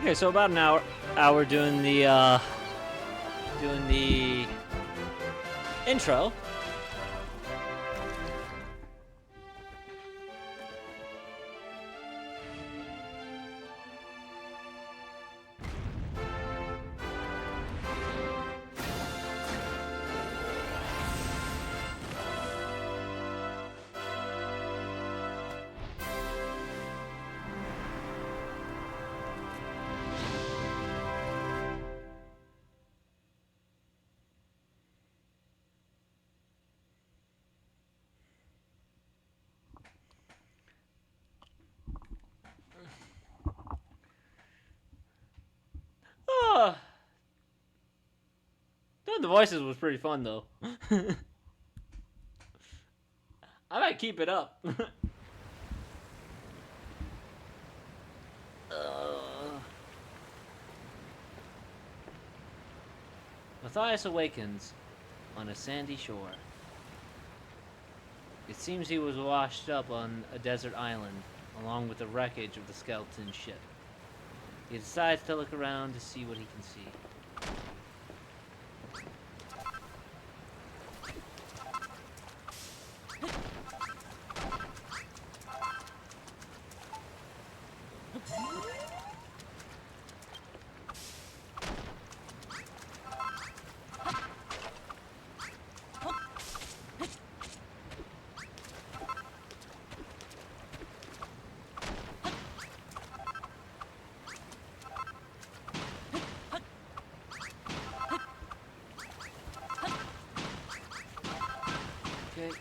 Okay, so about an hour doing the intro. Oh. Doing the voices was pretty fun though. I might keep it up. Matthias awakens on a sandy shore. It seems he was washed up on a desert island, along with the wreckage of the skeleton ship. He decides to look around to see what he can see. Okay.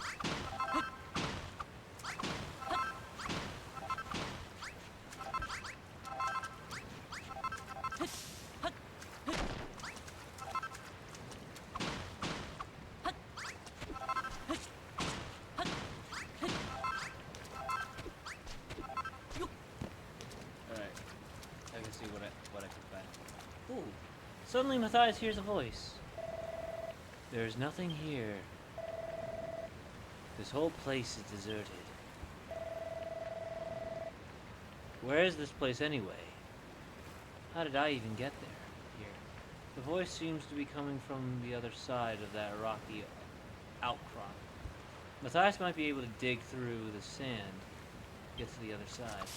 Alright. I can see what I can find. Ooh. Suddenly Matthias hears a voice. There's nothing here. This whole place is deserted. Where is this place anyway? How did I even get there? Here. The voice seems to be coming from the other side of that rocky outcrop. Matthias might be able to dig through the sand, get to the other side.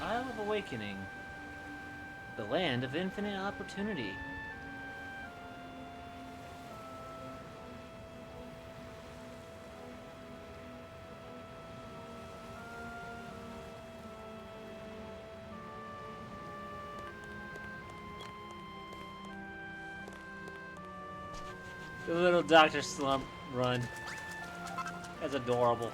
Isle of Awakening. The land of infinite opportunity. The little Dr. Slump run. That's adorable.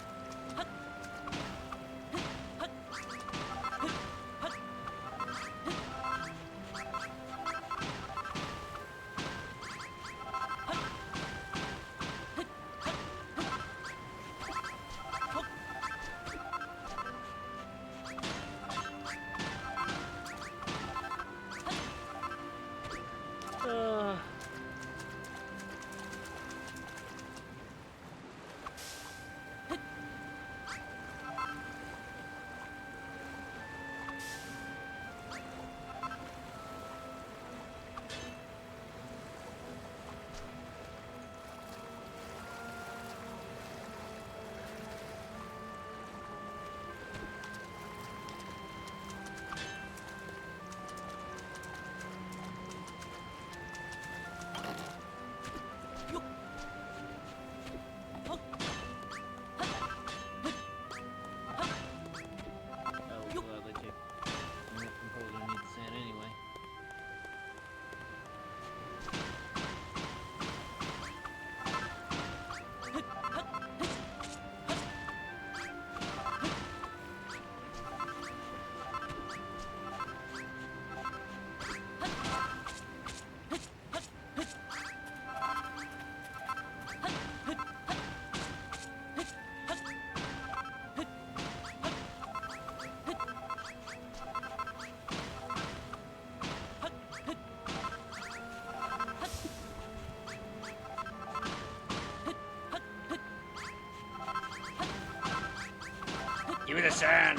Give me the sand!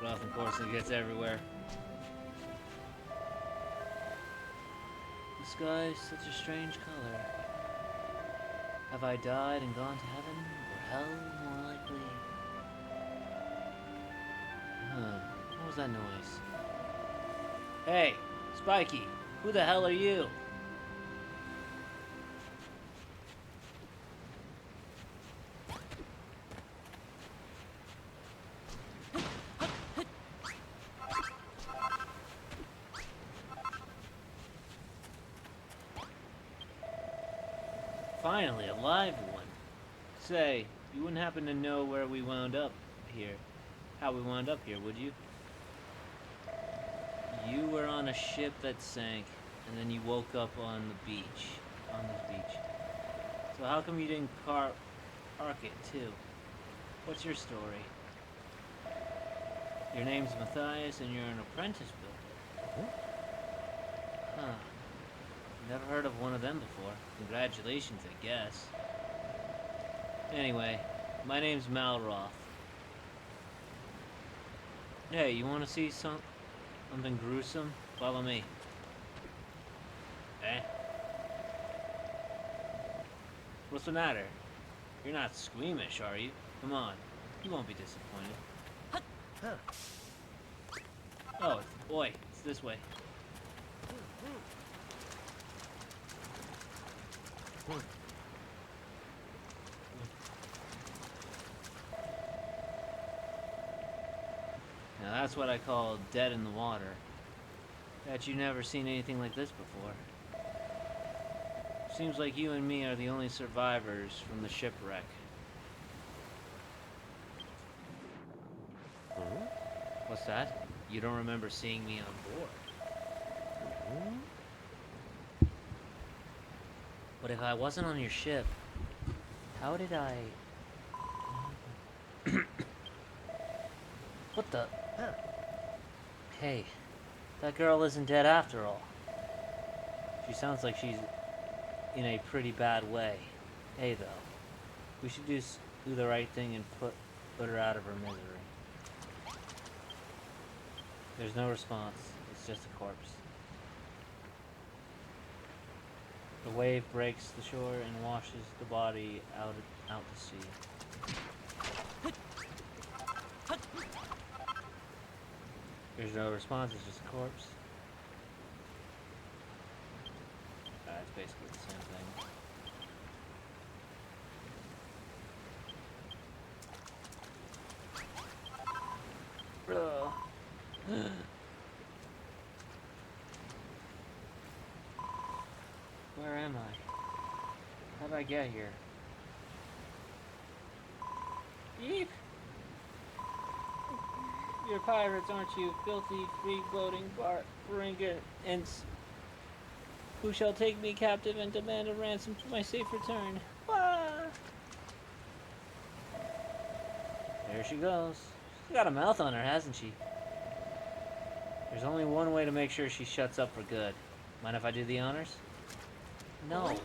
Well, of course, it gets everywhere. The sky is such a strange color. Have I died and gone to heaven, or hell, more likely? Huh, what was that noise? Hey, Spiky, who the hell are you? Finally, a live one. Say, you wouldn't happen to know where we wound up here? How we wound up here, would you? You were on a ship that sank, and then you woke up on the beach. On this beach. So how come you didn't park it, too? What's your story? Your name's Matthias, and you're an apprentice builder. Huh. Never heard of one of them before. Congratulations, I guess. Anyway, my name's Malroth. Hey, you want to see something gruesome? Follow me. Eh? What's the matter? You're not squeamish, are you? Come on. You won't be disappointed. Oh, boy, it's this way. Now that's what I call dead in the water. Bet you never seen anything like this before. Seems like you and me are the only survivors from the shipwreck. What's that? You don't remember seeing me on board? But if I wasn't on your ship, how did I... What the... Hey, that girl isn't dead after all. She sounds like she's in a pretty bad way. Hey, though, we should do the right thing and put her out of her misery. There's no response. It's just a corpse. The wave breaks the shore and washes the body out to sea. There's no response, it's just a corpse. It's basically the same thing. Bro. Where am I? How'd I get here? Yeep! You're pirates, aren't you? Filthy, free-floating brigands who shall take me captive and demand a ransom for my safe return. Ah! There she goes. She's got a mouth on her, hasn't she? There's only one way to make sure she shuts up for good. Mind if I do the honors? No.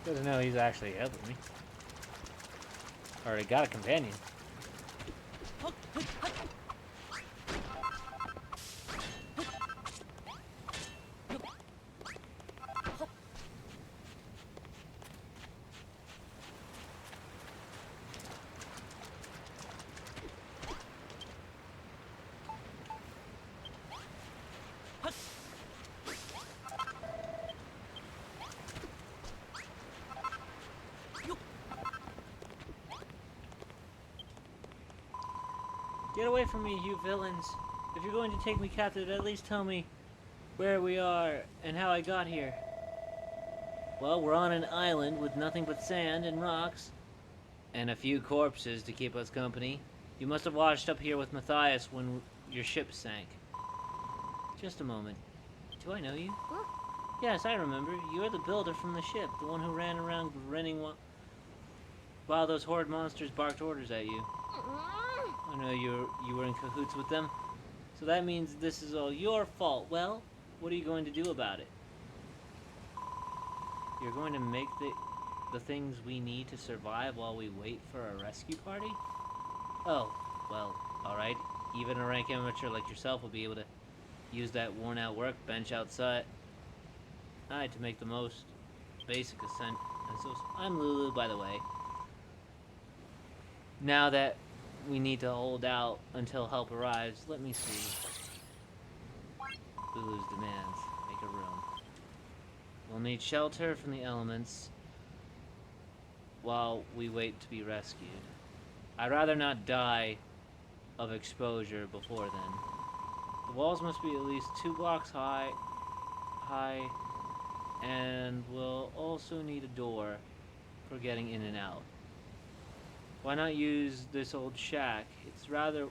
Good to know he's actually helping me. Already got a companion. Get away from me, you villains. If you're going to take me captive, at least tell me where we are and how I got here. Well, we're on an island with nothing but sand and rocks. And a few corpses to keep us company. You must have washed up here with Matthias when your ship sank. Just a moment. Do I know you? Huh? Yes, I remember. You're the builder from the ship, the one who ran around grinning while those horrid monsters barked orders at you. I know you were in cahoots with them, so that means this is all your fault. Well, what are you going to do about it? You're going to make the things we need to survive while we wait for a rescue party? Oh, well, alright. Even a rank amateur like yourself will be able to use that worn-out workbench outside to make the most basic ascent. I'm Lulu, by the way. Now that we need to hold out until help arrives, let me see. Lulu's demands. Make a room. We'll need shelter from the elements while we wait to be rescued. I'd rather not die of exposure before then. The walls must be at least 2 blocks high, and we'll also need a door for getting in and out. Why not use this old shack? It's rather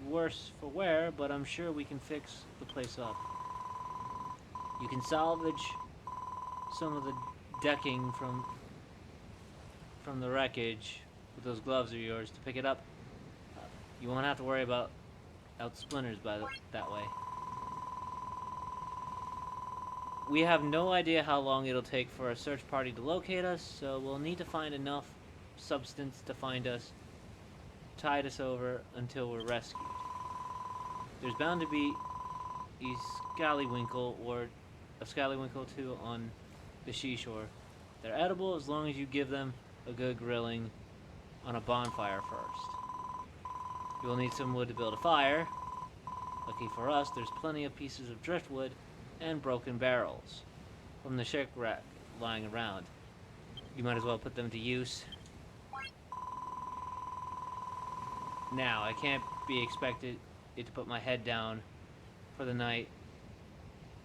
worse for wear, but I'm sure we can fix the place up. You can salvage some of the decking from the wreckage with those gloves of yours to pick it up. You won't have to worry about splinters that way. We have no idea how long it'll take for a search party to locate us, so we'll need to find enough substance to find us, tide us over until we're rescued. There's bound to be a scallywinkle or a scallywinkle too on the seashore. They're edible as long as you give them a good grilling on a bonfire first. You will need some wood to build a fire. Lucky for us, there's plenty of pieces of driftwood and broken barrels from the shipwreck lying around. You might as well put them to use. Now, I can't be expected to put my head down for the night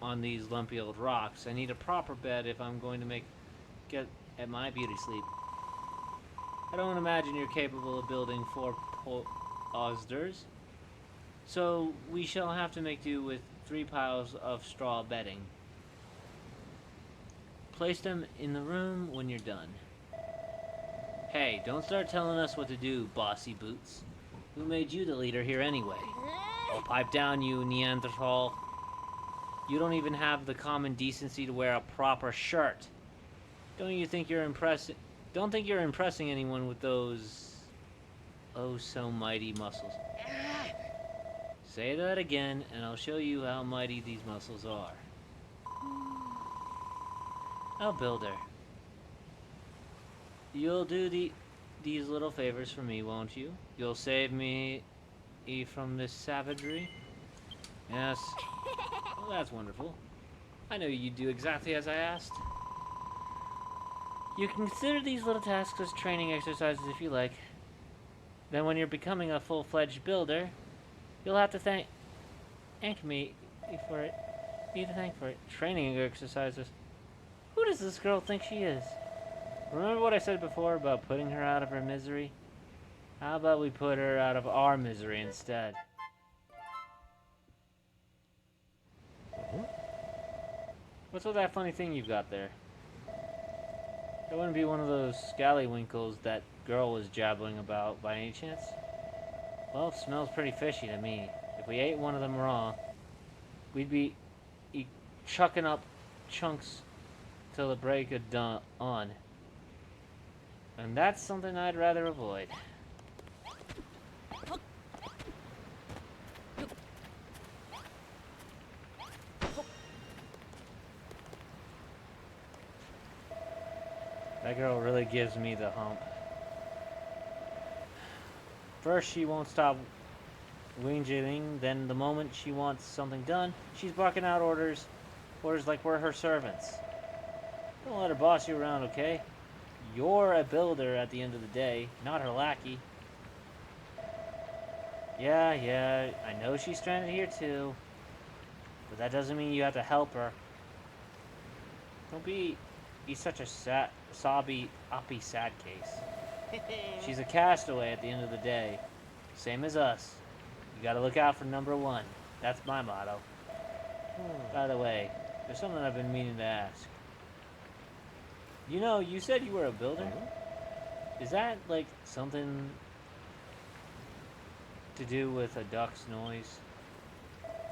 on these lumpy old rocks. I need a proper bed if I'm going to get at my beauty sleep. I don't imagine you're capable of building 4 Ozders, so we shall have to make do with 3 piles of straw bedding. Place them in the room when you're done. Hey, don't start telling us what to do, bossy boots. Who made you the leader here anyway? Oh, pipe down, you Neanderthal. You don't even have the common decency to wear a proper shirt. Don't think you're impressing anyone with those oh so mighty muscles. Say that again, and I'll show you how mighty these muscles are. Oh, Builder. You'll do these little favors for me, won't you? You'll save me from this savagery? Yes. Well, that's wonderful. I know you'd do exactly as I asked. You can consider these little tasks as training exercises if you like. Then when you're becoming a full-fledged builder, you'll have to thank me for it. Training exercises. Who does this girl think she is? Remember what I said before about putting her out of her misery? How about we put her out of our misery instead? What's with that funny thing you've got there? That wouldn't be one of those scallywinkles that girl was jabbling about by any chance? Well, it smells pretty fishy to me. If we ate one of them raw, we'd be chucking up chunks till the break of dawn. And that's something I'd rather avoid. That girl really gives me the hump. First, she won't stop whinging, then the moment she wants something done, she's barking out orders like we're her servants. Don't let her boss you around, okay? You're a builder at the end of the day, not her lackey. Yeah, I know she's stranded here too, but that doesn't mean you have to help her. Don't be such a sobby, uppy sad case. She's a castaway at the end of the day, same as us. You gotta look out for number 1. That's my motto. By the way, there's something I've been meaning to ask. You know, you said you were a builder? Is that, like, something to do with a duck's noise.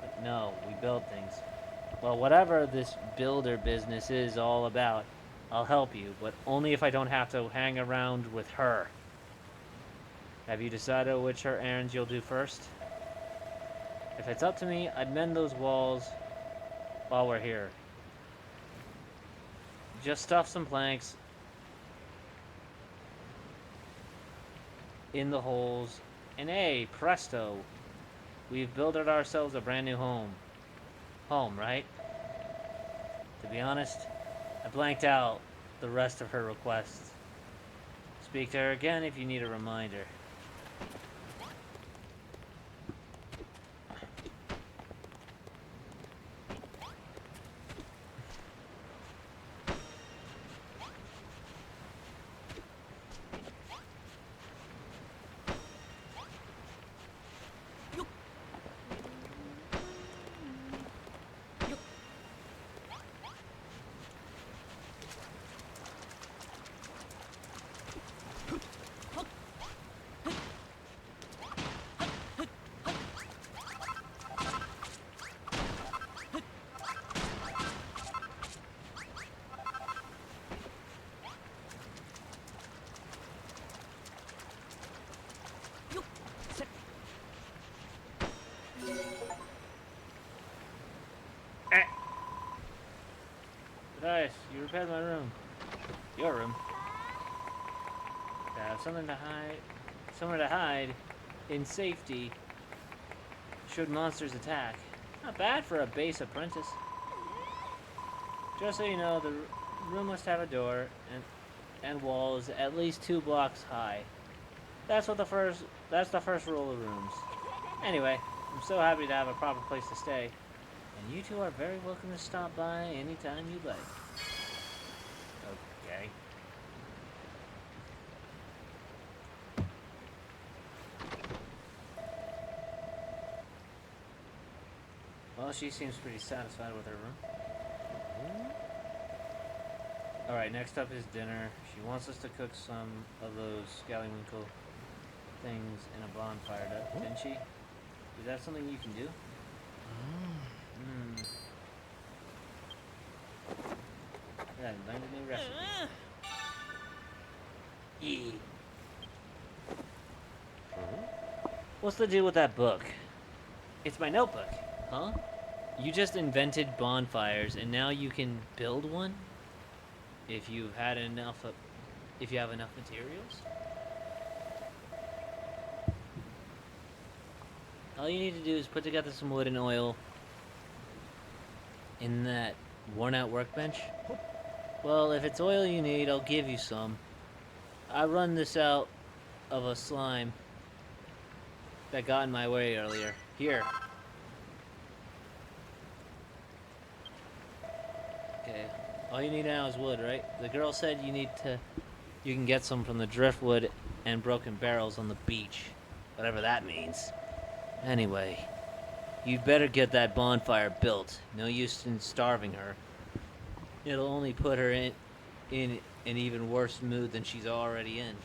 But no, we build things. Well, whatever this builder business is all about, I'll help you, but only if I don't have to hang around with her. Have you decided which her errands you'll do first? If it's up to me, I'd mend those walls while we're here. Just stuff some planks in the holes, and hey, presto, we've builded ourselves a brand new home. Home, right? To be honest, I blanked out the rest of her requests. Speak to her again if you need a reminder. Nice, you repaired my room. Your room. To have something to hide, somewhere to hide in safety should monsters attack. Not bad for a base apprentice. Just so you know, the room must have a door and walls at least 2 blocks high. That's the first rule of rooms. Anyway, I'm so happy to have a proper place to stay. And you two are very welcome to stop by anytime you'd like. Okay. Well, she seems pretty satisfied with her room. Alright, next up is dinner. She wants us to cook some of those scallywinkle things in a bonfire, didn't she? Is that something you can do? Yeah, I learned a new recipe. Yeah. What's the deal with that book? It's my notebook. Huh? You just invented bonfires and now you can build one? If you have enough materials? All you need to do is put together some wood and oil in that worn-out workbench. Well, if it's oil you need, I'll give you some. I run this out of a slime that got in my way earlier. Here. Okay. All you need now is wood, right? The girl said you can get some from the driftwood and broken barrels on the beach. Whatever that means. Anyway, you'd better get that bonfire built. No use in starving her. It'll only put her in an even worse mood than she's already in.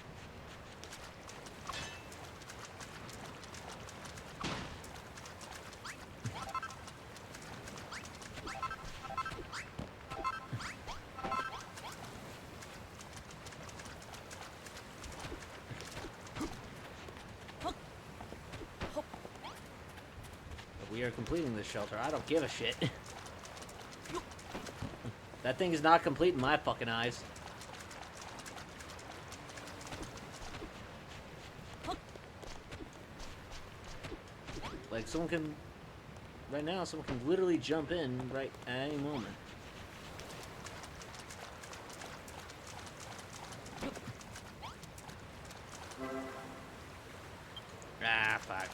We are completing this shelter. I don't give a shit. That thing is not complete in my fucking eyes. Like, right now, someone can literally jump in right at any moment. Ah, fuck.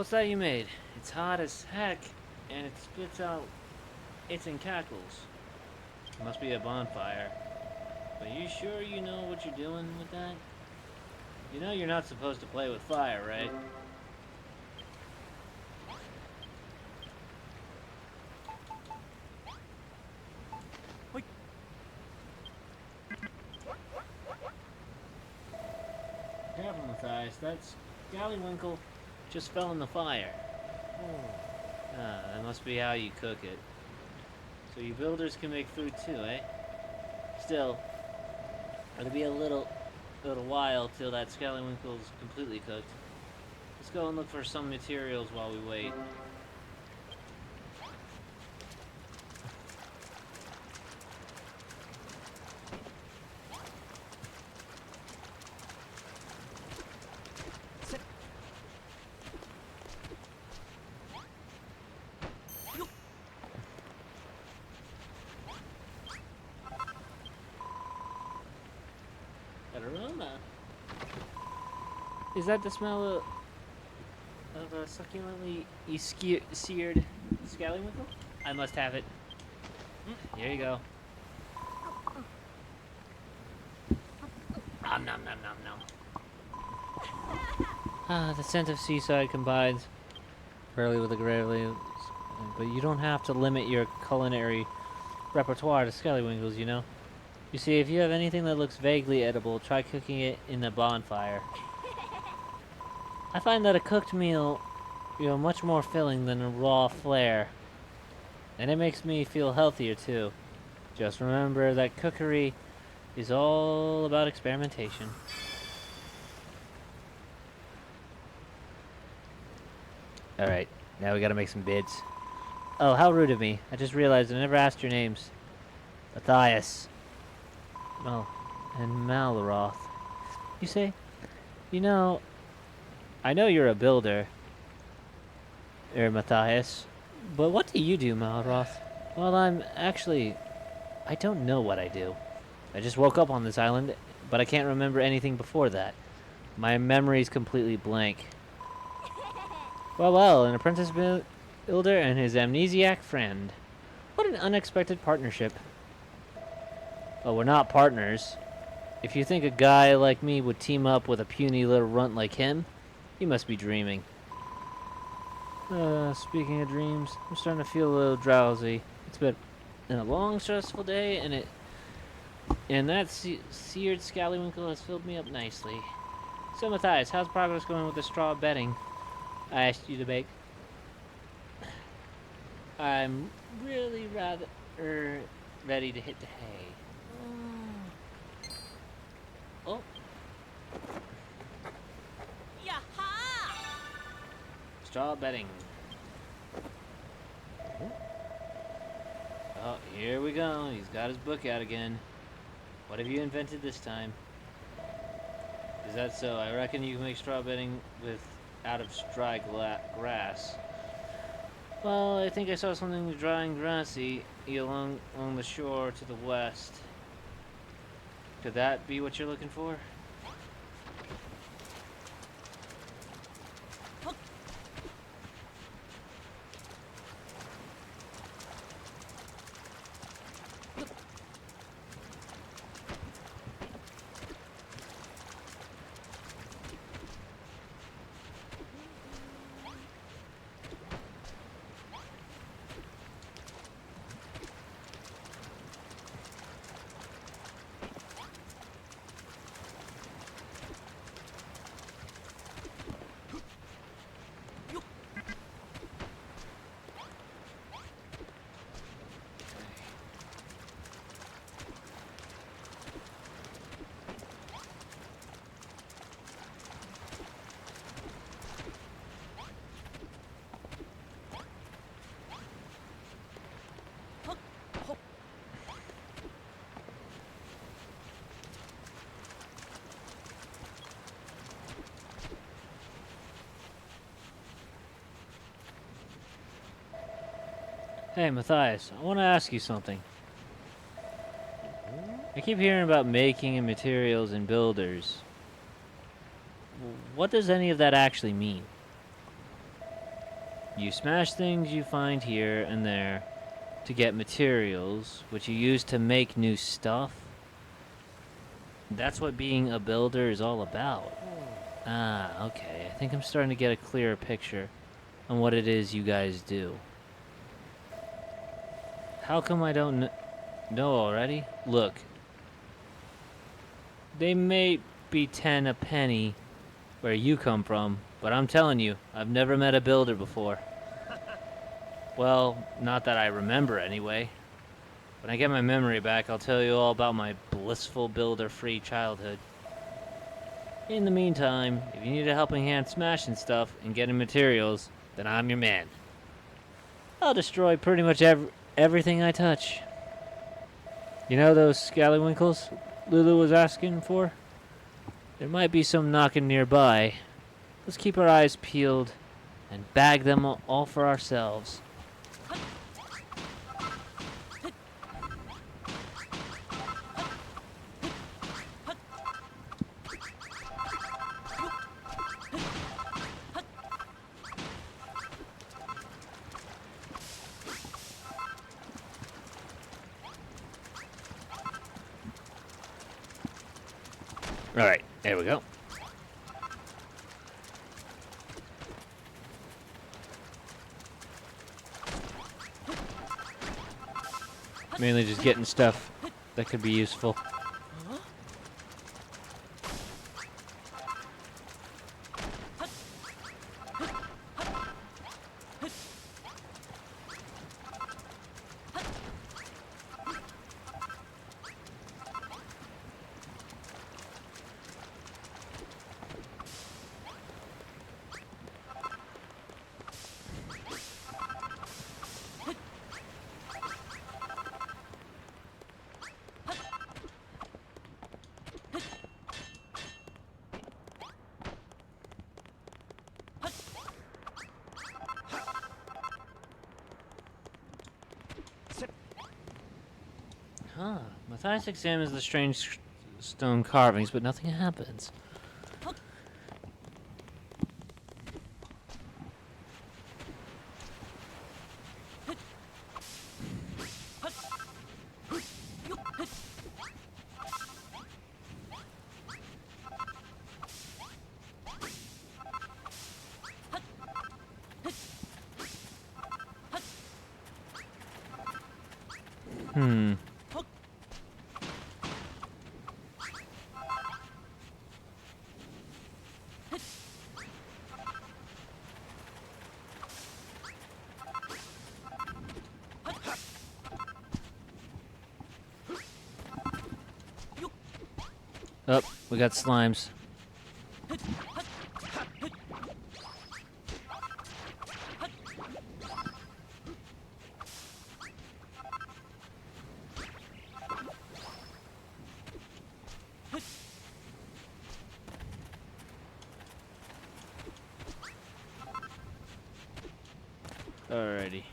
What's that you made? It's hot as heck, and it spits out its and cackles. It must be a bonfire. But you sure you know what you're doing with that? You know you're not supposed to play with fire, right? Careful, Matthias. That scallywinkle just fell in the fire. Ah, that must be how you cook it. So you builders can make food too, eh? Still, it'll be a little while till that scallywinkle's completely cooked. Let's go and look for some materials while we wait. That aroma. Is that the smell of a succulently seared scallywinkle? I must have it. Here you go. Nom nom nom nom nom. Ah, the scent of seaside combines rarely with the gravely, but you don't have to limit your culinary repertoire to scallywinkles, you know. You see, if you have anything that looks vaguely edible, try cooking it in a bonfire. I find that a cooked meal, much more filling than a raw flare. And it makes me feel healthier too. Just remember that cookery is all about experimentation. Alright, now we gotta make some bids. Oh, how rude of me. I just realized I never asked your names. Matthias. Oh, and Malroth. You say? You know, I know you're a builder, Matthias, but what do you do, Malroth? Well, I don't know what I do. I just woke up on this island, but I can't remember anything before that. My memory's completely blank. Well, an apprentice builder and his amnesiac friend. What an unexpected partnership. Well, we're not partners. If you think a guy like me would team up with a puny little runt like him, you must be dreaming. Speaking of dreams, I'm starting to feel a little drowsy. It's been a long, stressful day, and that seared scallywinkle has filled me up nicely. So, Matthias, how's progress going with the straw bedding I asked you to make? I'm really rather ready to hit the hay. Oh. Yaha! Straw bedding. Oh, here we go. He's got his book out again. What have you invented this time? Is that so? I reckon you can make straw bedding out of dry grass. Well, I think I saw something dry and grassy along the shore to the west. Could that be what you're looking for? Hey, Matthias, I want to ask you something. I keep hearing about making and materials and builders. What does any of that actually mean? You smash things you find here and there to get materials, which you use to make new stuff. That's what being a builder is all about. Ah, okay. I think I'm starting to get a clearer picture on what it is you guys do. How come I don't know already? Look. They may be 10 a penny where you come from, but I'm telling you, I've never met a builder before. Well, not that I remember anyway. When I get my memory back, I'll tell you all about my blissful builder-free childhood. In the meantime, if you need a helping hand smashing stuff and getting materials, then I'm your man. I'll destroy pretty much everything I touch. You know those scallywinkles Lulu was asking for? There might be some knocking nearby. Let's keep our eyes peeled and bag them all for ourselves. Alright, there we go. Mainly just getting stuff that could be useful. Huh. Matthias examines the strange stone carvings, but nothing happens. Hmm. Oh, we got slimes. Alrighty.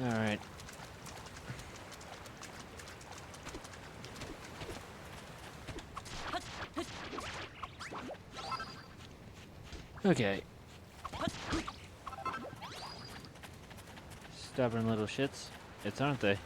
Alright. Okay. Stubborn little shits. It's aren't they?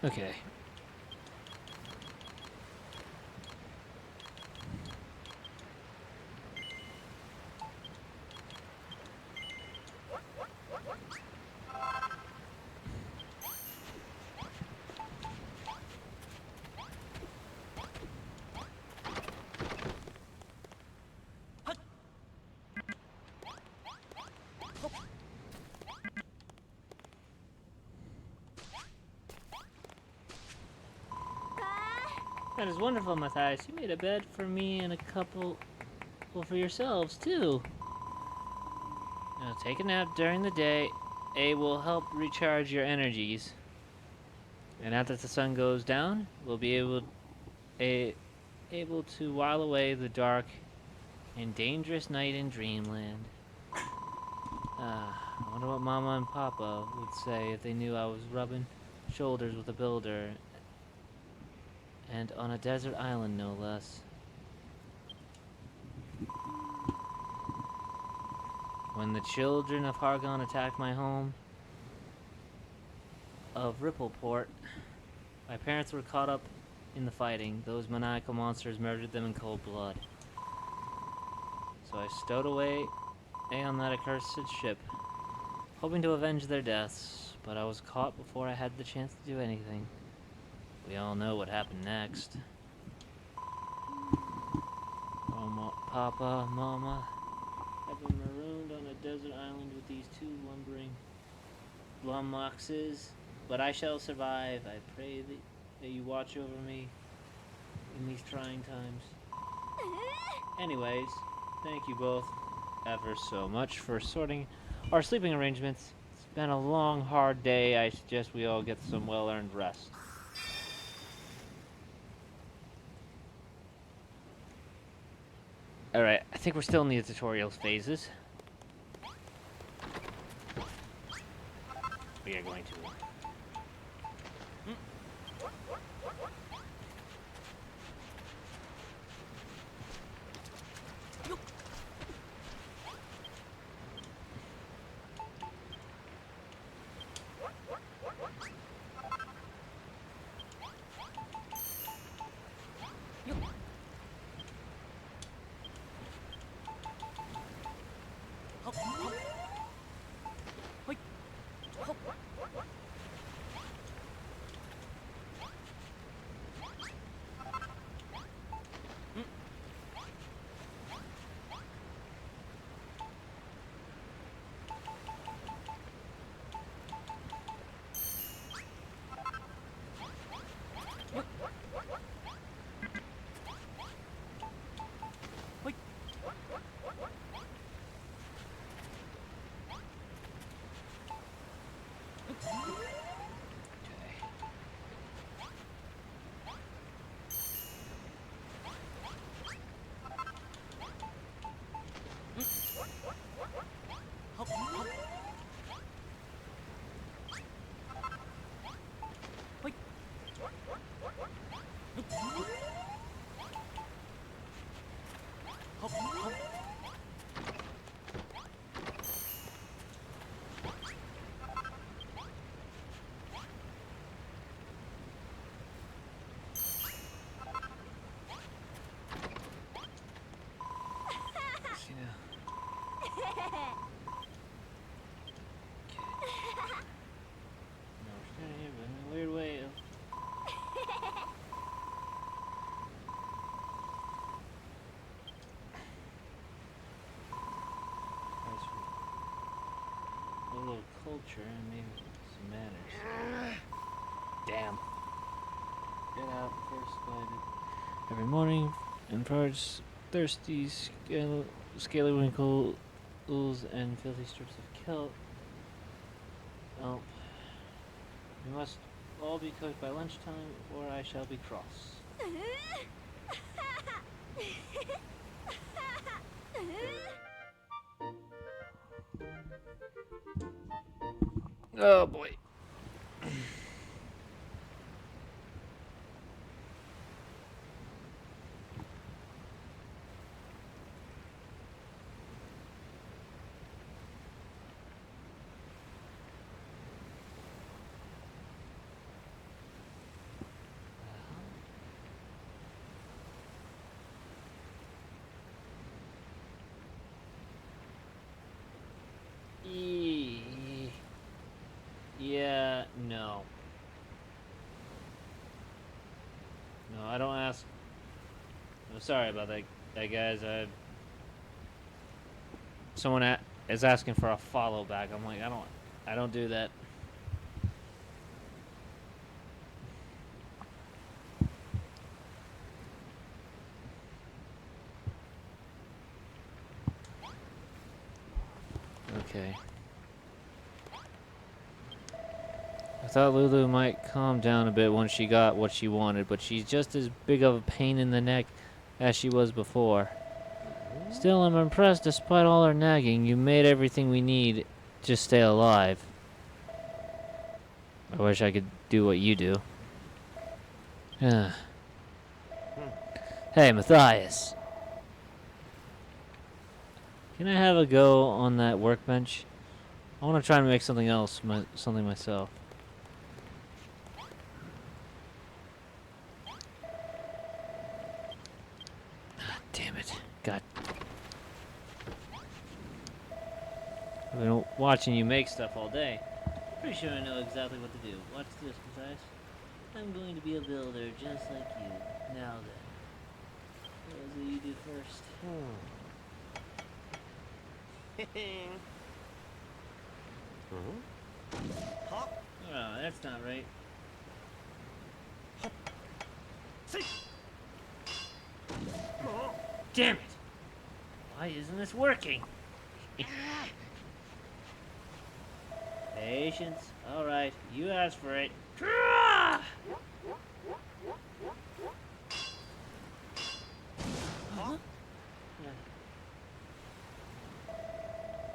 Okay. That is wonderful, Matthias. You made a bed for me and a couple, well, for yourselves, too. Now, take a nap during the day. A will help recharge your energies. And after the sun goes down, we'll be able to while away the dark and dangerous night in dreamland. I wonder what Mama and Papa would say if they knew I was rubbing shoulders with a builder, and on a desert island, no less. When the children of Hargon attacked my home of Rippleport, my parents were caught up in the fighting. Those maniacal monsters murdered them in cold blood. So I stowed away on that accursed ship, hoping to avenge their deaths, but I was caught before I had the chance to do anything. We all know what happened next. Papa, Mama, have been marooned on a desert island with these two lumbering lummoxes, but I shall survive. I pray that you watch over me in these trying times. Anyways, thank you both ever so much for sorting our sleeping arrangements. It's been a long, hard day. I suggest we all get some well-earned rest. Alright, I think we're still in the tutorial phases. We are going to... Culture and maybe some manners. Damn. Get out first by every morning and purge thirsty scallywinkles and filthy strips of kelp. Oh. We must all be cooked by lunchtime or I shall be cross. Oh boy. sorry about that guys. Someone is asking for a follow back. I'm like, I don't do that. Okay. I thought Lulu might calm down a bit once she got what she wanted, but she's just as big of a pain in the neck as she was before. Still, I'm impressed despite all her nagging. You made everything we need to stay alive. I wish I could do what you do. Hey, Matthias. Can I have a go on that workbench? I want to try and make something else, something myself. Damn it. God. I've been watching you make stuff all day. Pretty sure I know exactly what to do. Watch this, Matthias. I'm going to be a builder just like you. Now then. What will you do first? Oh, that's not right. Damn it! Why isn't this working? Patience. Alright, you asked for it. Huh?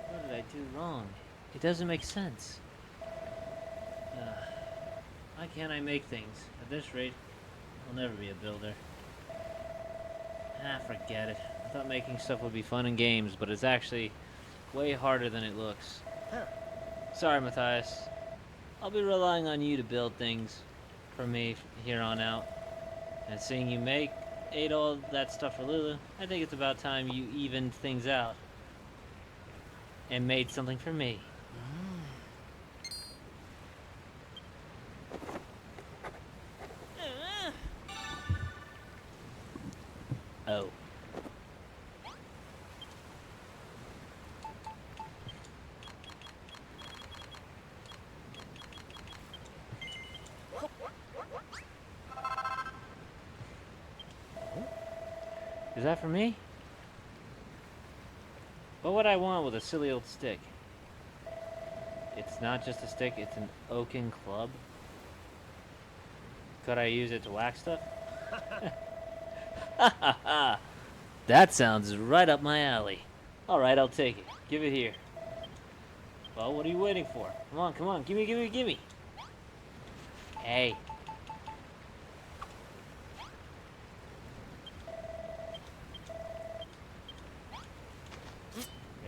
What did I do wrong? It doesn't make sense. Why can't I make things? At this rate, I'll never be a builder. Forget it. I thought making stuff would be fun in games, but it's actually way harder than it looks. Sorry, Matthias. I'll be relying on you to build things for me here on out. And seeing you ate all that stuff for Lulu, I think it's about time you evened things out. And made something for me. Oh. Is that for me? What would I want with a silly old stick? It's not just a stick, it's an oaken club. Could I use it to whack stuff? That sounds right up my alley. Alright, I'll take it. Give it here. Well, what are you waiting for? Come on, gimme. Hey.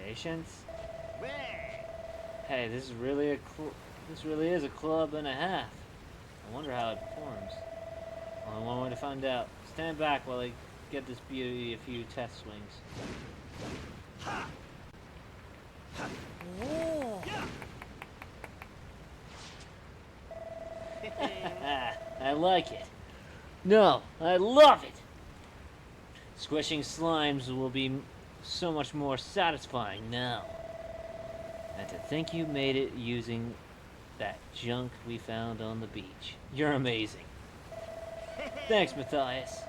Patience. Hey, this really is a club and a half. I wonder how it performs. Only one way to find out. Stand back while I get this beauty a few test swings. I like it. No, I love it. Squishing slimes will be so much more satisfying now. And to think you made it using that junk we found on the beach. You're amazing. Thanks, Matthias.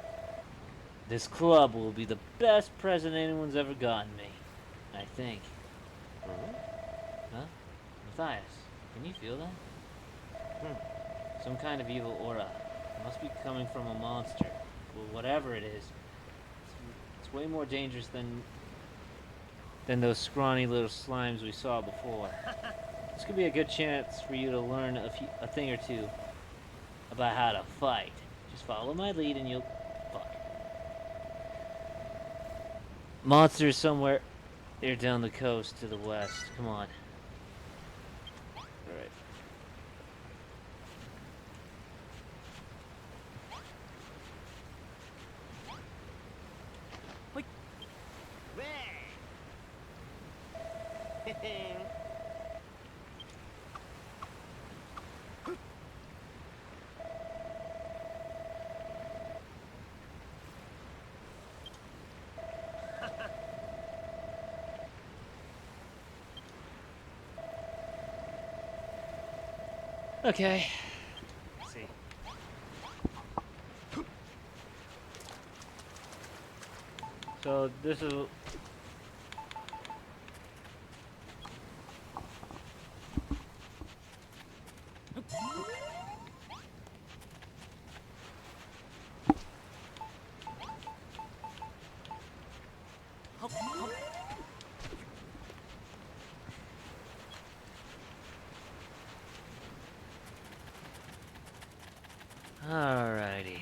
This club will be the best present anyone's ever gotten me. I think. Huh? Matthias, can you feel that? Some kind of evil aura. It must be coming from a monster. Well, whatever it is, it's way more dangerous than those scrawny little slimes we saw before. This could be a good chance for you to learn a thing or two about how to fight. Just follow my lead and you'll... Fuck. Monsters somewhere... They're down the coast to the west. Come on. Alright. Okay. Let's see. So this is. Alrighty.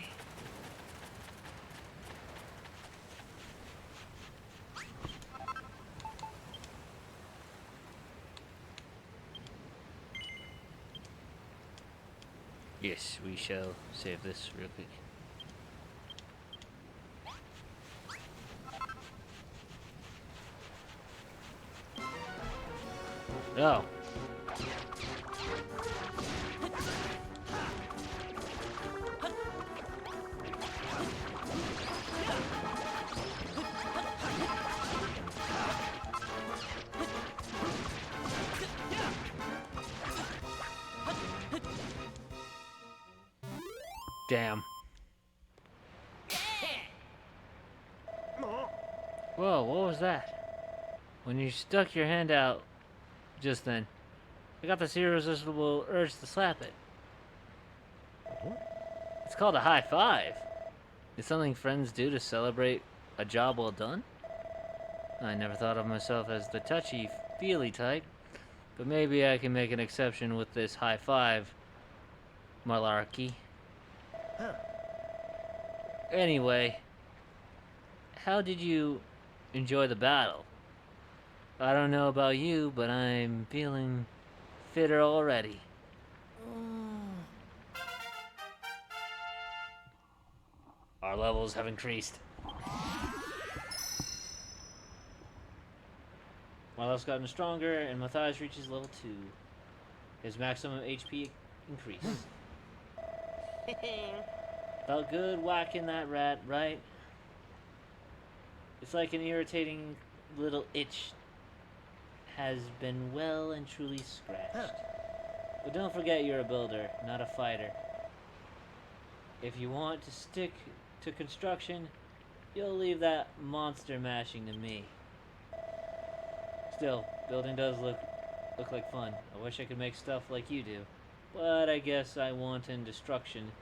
Yes, we shall save this real quick. Oh. Damn. Whoa, what was that? When you stuck your hand out just then, I got this irresistible urge to slap it. It's called a high five. It's something friends do to celebrate a job well done. I never thought of myself as the touchy-feely type, but maybe I can make an exception with this high five malarkey. Anyway, how did you enjoy the battle? I don't know about you, but I'm feeling fitter already. Our levels have increased. My level's gotten stronger, and Matthias reaches level 2. His maximum HP increase. Felt good whacking that rat, right? It's like an irritating little itch has been well and truly scratched. But don't forget you're a builder, not a fighter. If you want to stick to construction, you'll leave that monster mashing to me. Still, building does look like fun. I wish I could make stuff like you do, but I guess wanton destruction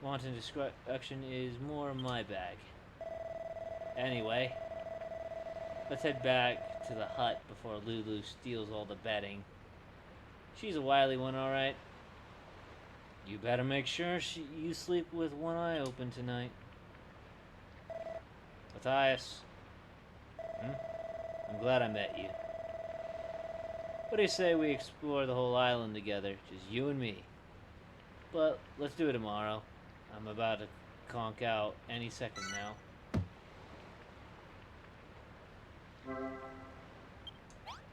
is more my bag. Anyway, let's head back to the hut before Lulu steals all the bedding. She's a wily one, alright. You better make sure you sleep with one eye open tonight. Matthias. I'm glad I met you. What do you say we explore the whole island together, just you and me? But let's do it tomorrow. I'm about to conk out any second now.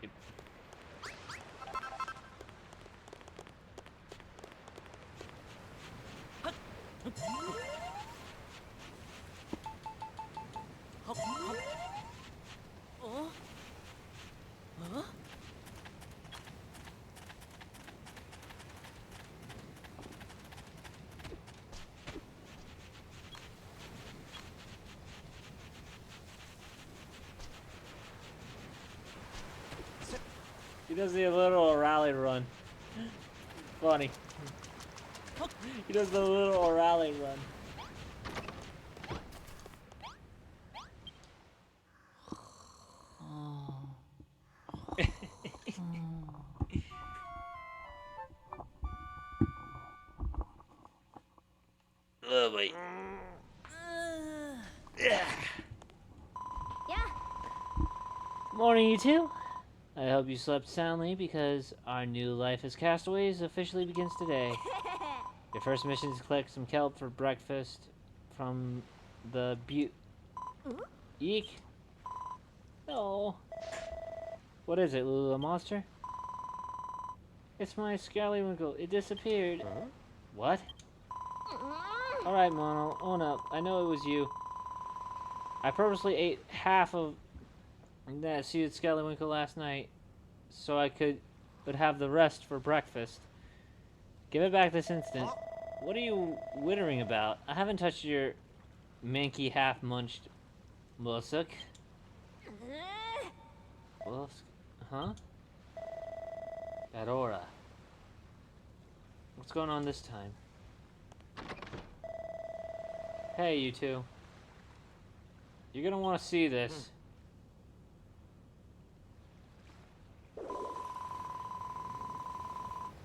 Yep. He does the little rally run. Funny. He does the little rally run. Oh wait. Yeah. Morning, you two. I hope you slept soundly because our new life as castaways officially begins today. Your first mission is to collect some kelp for breakfast from the Eek? No. What is it, Lulu? A monster? It's my scallywinkle. It disappeared. What? Alright, Mono. Own up. I know it was you. I purposely ate half of that seared scallywinkle last night so I would have the rest for breakfast. Give it back this instant. What are you wittering about? I haven't touched your manky half-munched mussuk. Huh? That aura. What's going on this time? Hey, you two. You're gonna want to see this.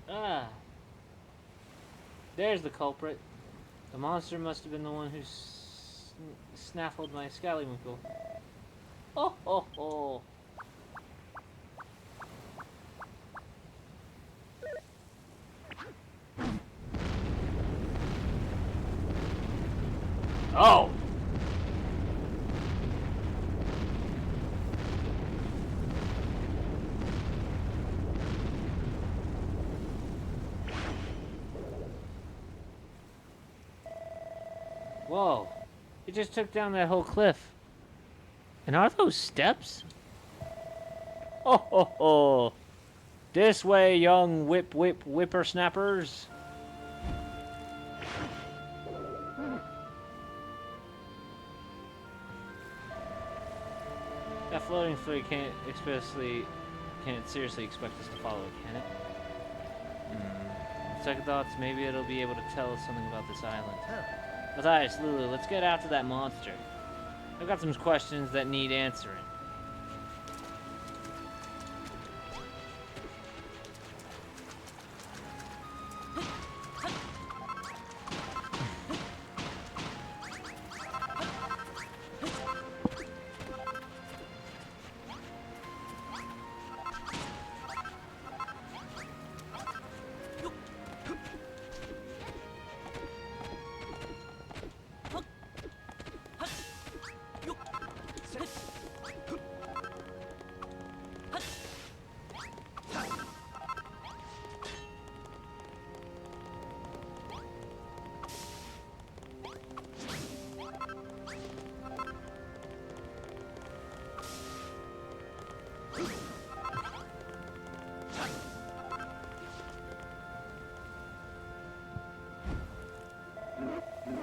Ah. There's the culprit. The monster must have been the one who snaffled my scallywinkle. Oh, ho, ho. Oh! Whoa. It just took down that whole cliff. And are those steps? Oh, ho, ho. This way, young whippersnappers. That floating fluid can't seriously expect us to follow it, can it? Second thoughts, maybe it'll be able to tell us something about this island. Matthias, Lulu, let's get after that monster. I've got some questions that need answering.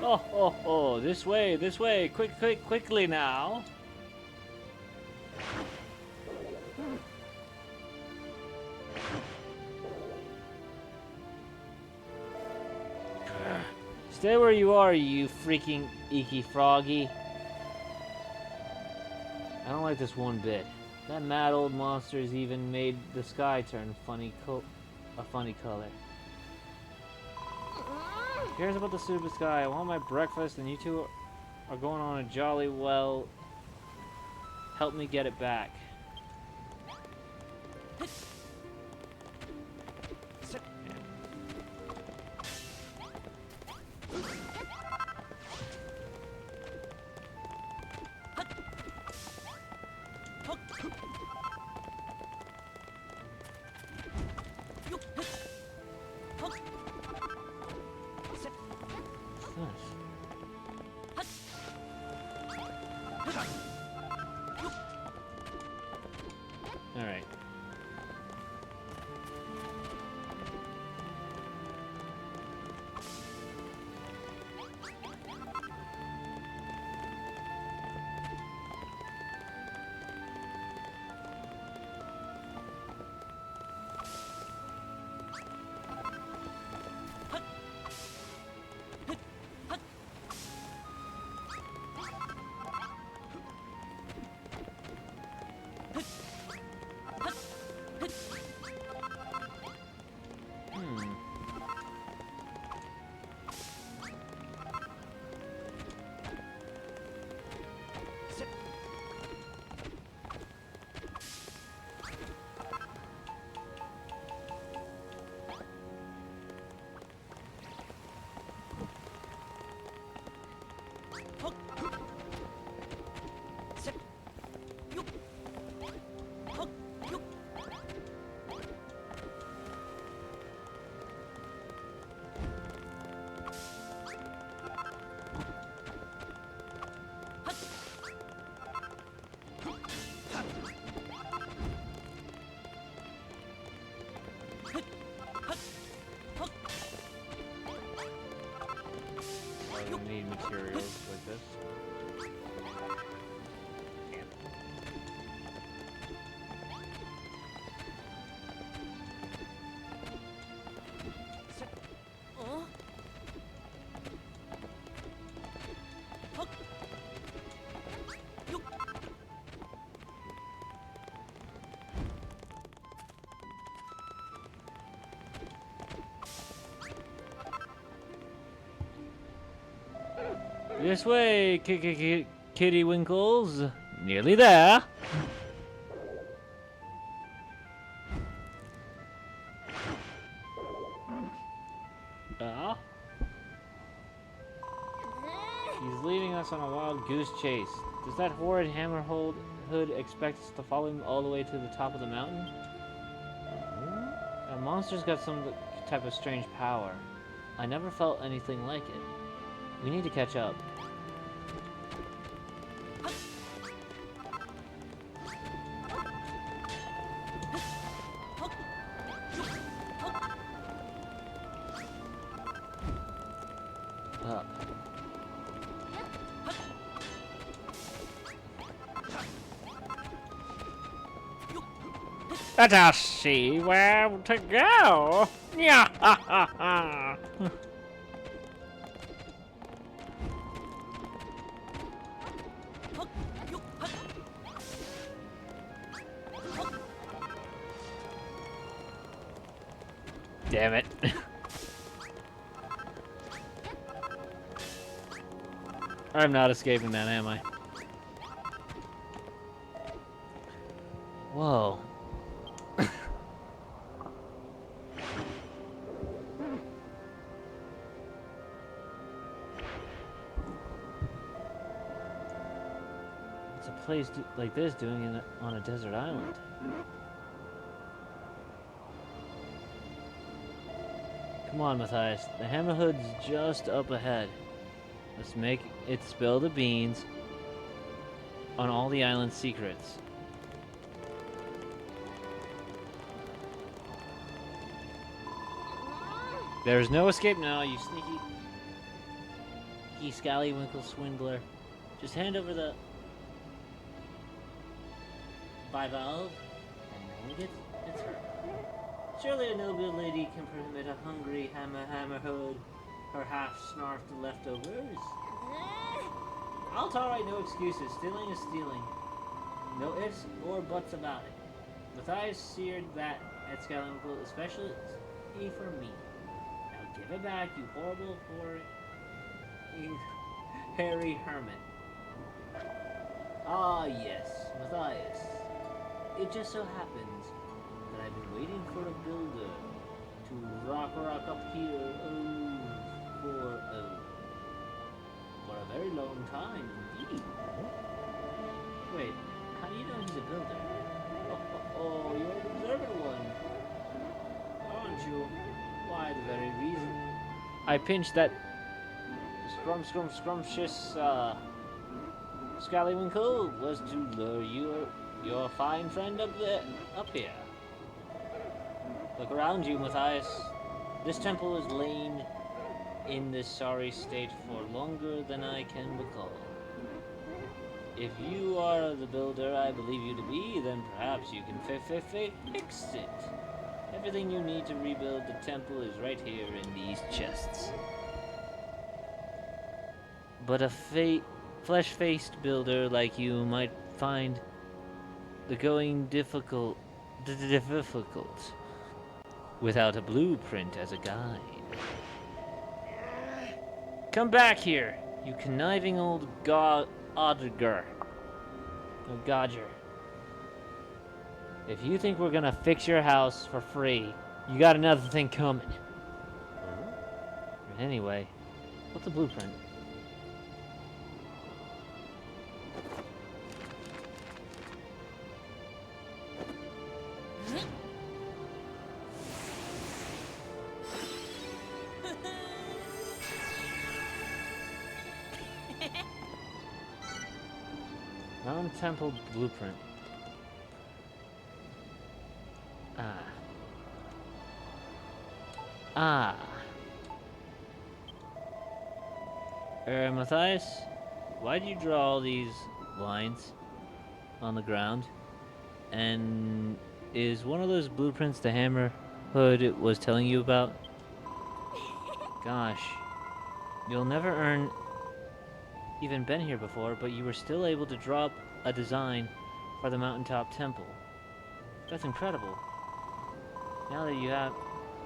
Oh, oh, oh, this way, quickly now. Stay where you are, you freaking eeky froggy. I don't like this one bit. That mad old monster's even made the sky turn a funny color. Who cares about the stupid sky? I want my breakfast, and you two are going on a jolly well. Help me get it back. Alright. This way, Kitty Winkles. Nearly there. He's leading us on a wild goose chase. Does that horrid hammerhead hood expect us to follow him all the way to the top of the mountain? That monster's got some type of strange power. I never felt anything like it. We need to catch up. Let us see where to go. Yeah, ha, ha, ha. Damn it. I'm not escaping that, am I? Whoa. What's a place like this doing on a desert island? Come on, Matthias. The hammerhood's just up ahead. Let's make it spill the beans on all the island's secrets. There's no escape now, you sneaky scallywinkle swindler. Just hand over the bivalve and no one gets hurt. Surely a noble lady can permit a hungry hammerhood her half-snarfed leftovers. I'll tolerate no excuses. Stealing is stealing. No ifs or buts about it. Matthias seared that at Scallywinkel, especially for me. Now give it back, you horrible, hairy hermit. Ah, yes, Matthias. It just so happens that I've been waiting for a builder to rock up here for a very long time indeed. Wait, how do you know he's a builder? Oh, you're an observant one, aren't you? Why, the very reason I pinched that scrumptious Scallywinkle was to lure your fine friend up here. Look around you, Matthias. This temple has lain in this sorry state for longer than I can recall. If you are the builder I believe you to be, then perhaps you can fix it. Everything you need to rebuild the temple is right here in these chests. But a flesh-faced builder like you might find the going difficult without a blueprint as a guide. Come back here, you conniving old Odger. If you think we're gonna fix your house for free, you got another thing coming. Anyway, what's a blueprint? Mountain Temple Blueprint. Matthias, why did you draw all these lines on the ground? And is one of those blueprints the hammer hood was telling you about? Gosh, you'll never earn even been here before, but you were still able to draw up a design for the mountaintop temple. That's incredible. Now that you have,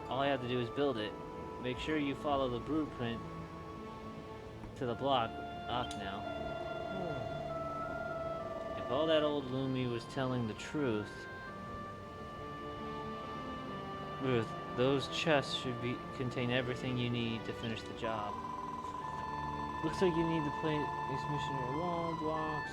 all I have to do is build it. Make sure you follow the blueprint to the block Ak now. If all that old Lumi was telling the truth, those chests should contain everything you need to finish the job. Looks like you need to place missionary wall blocks.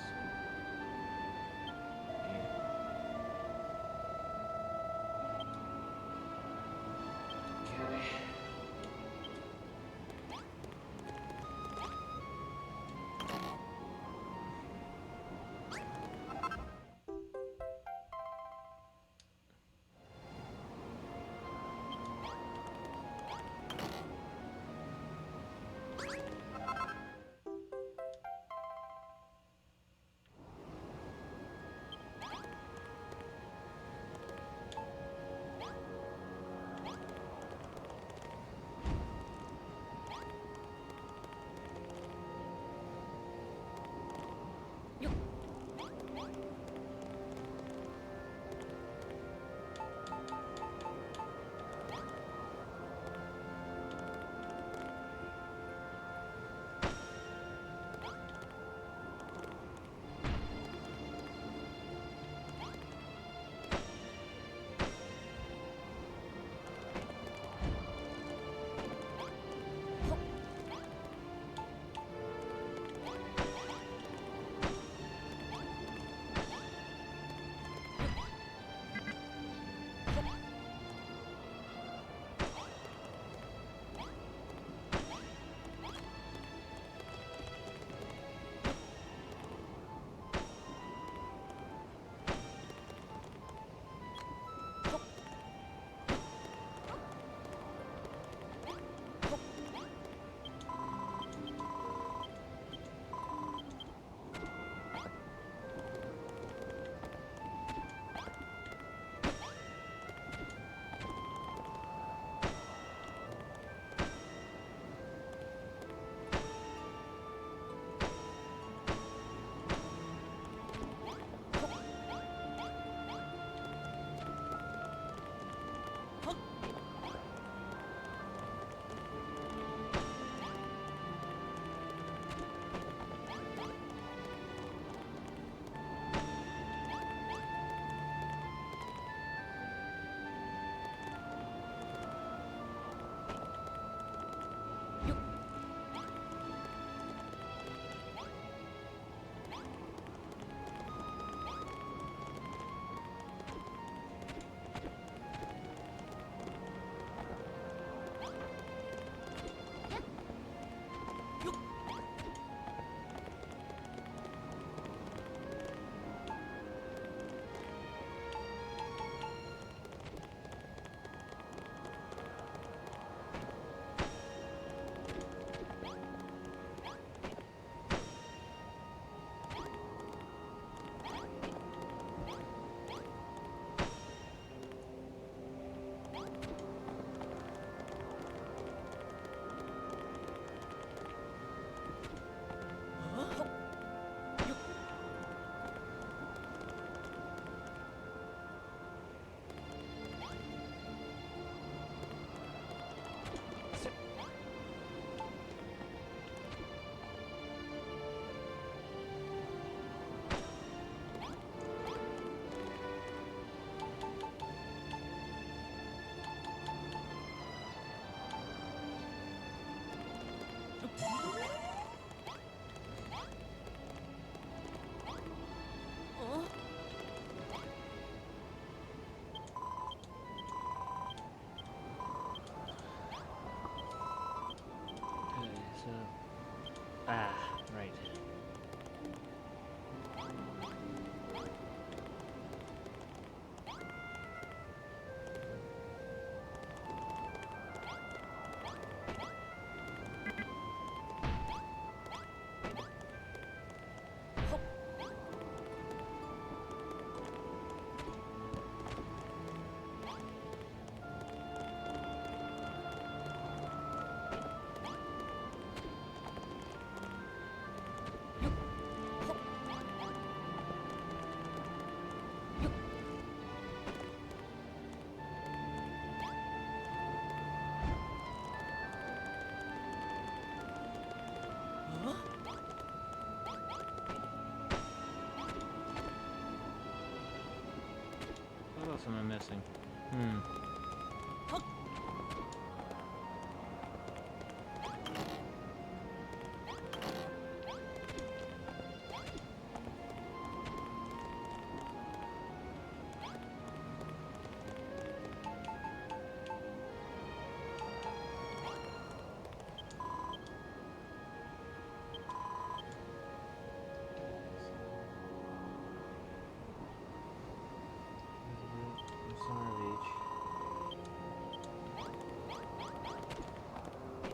What else am I missing?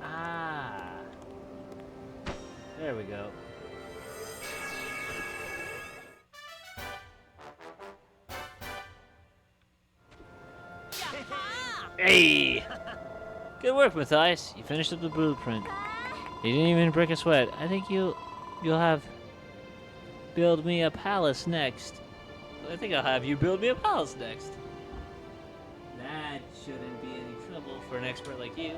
Ah, there we go. Hey! Good work, Matthias. You finished up the blueprint. You didn't even break a sweat. I think you'll have build me a palace next. I think I'll have you build me a palace next. That shouldn't be any trouble for an expert like you.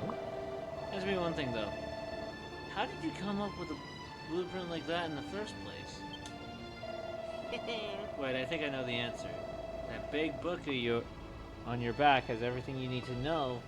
Ask me one thing though. How did you come up with a blueprint like that in the first place? Wait, I think I know the answer. That big book of your on your back has everything you need to know.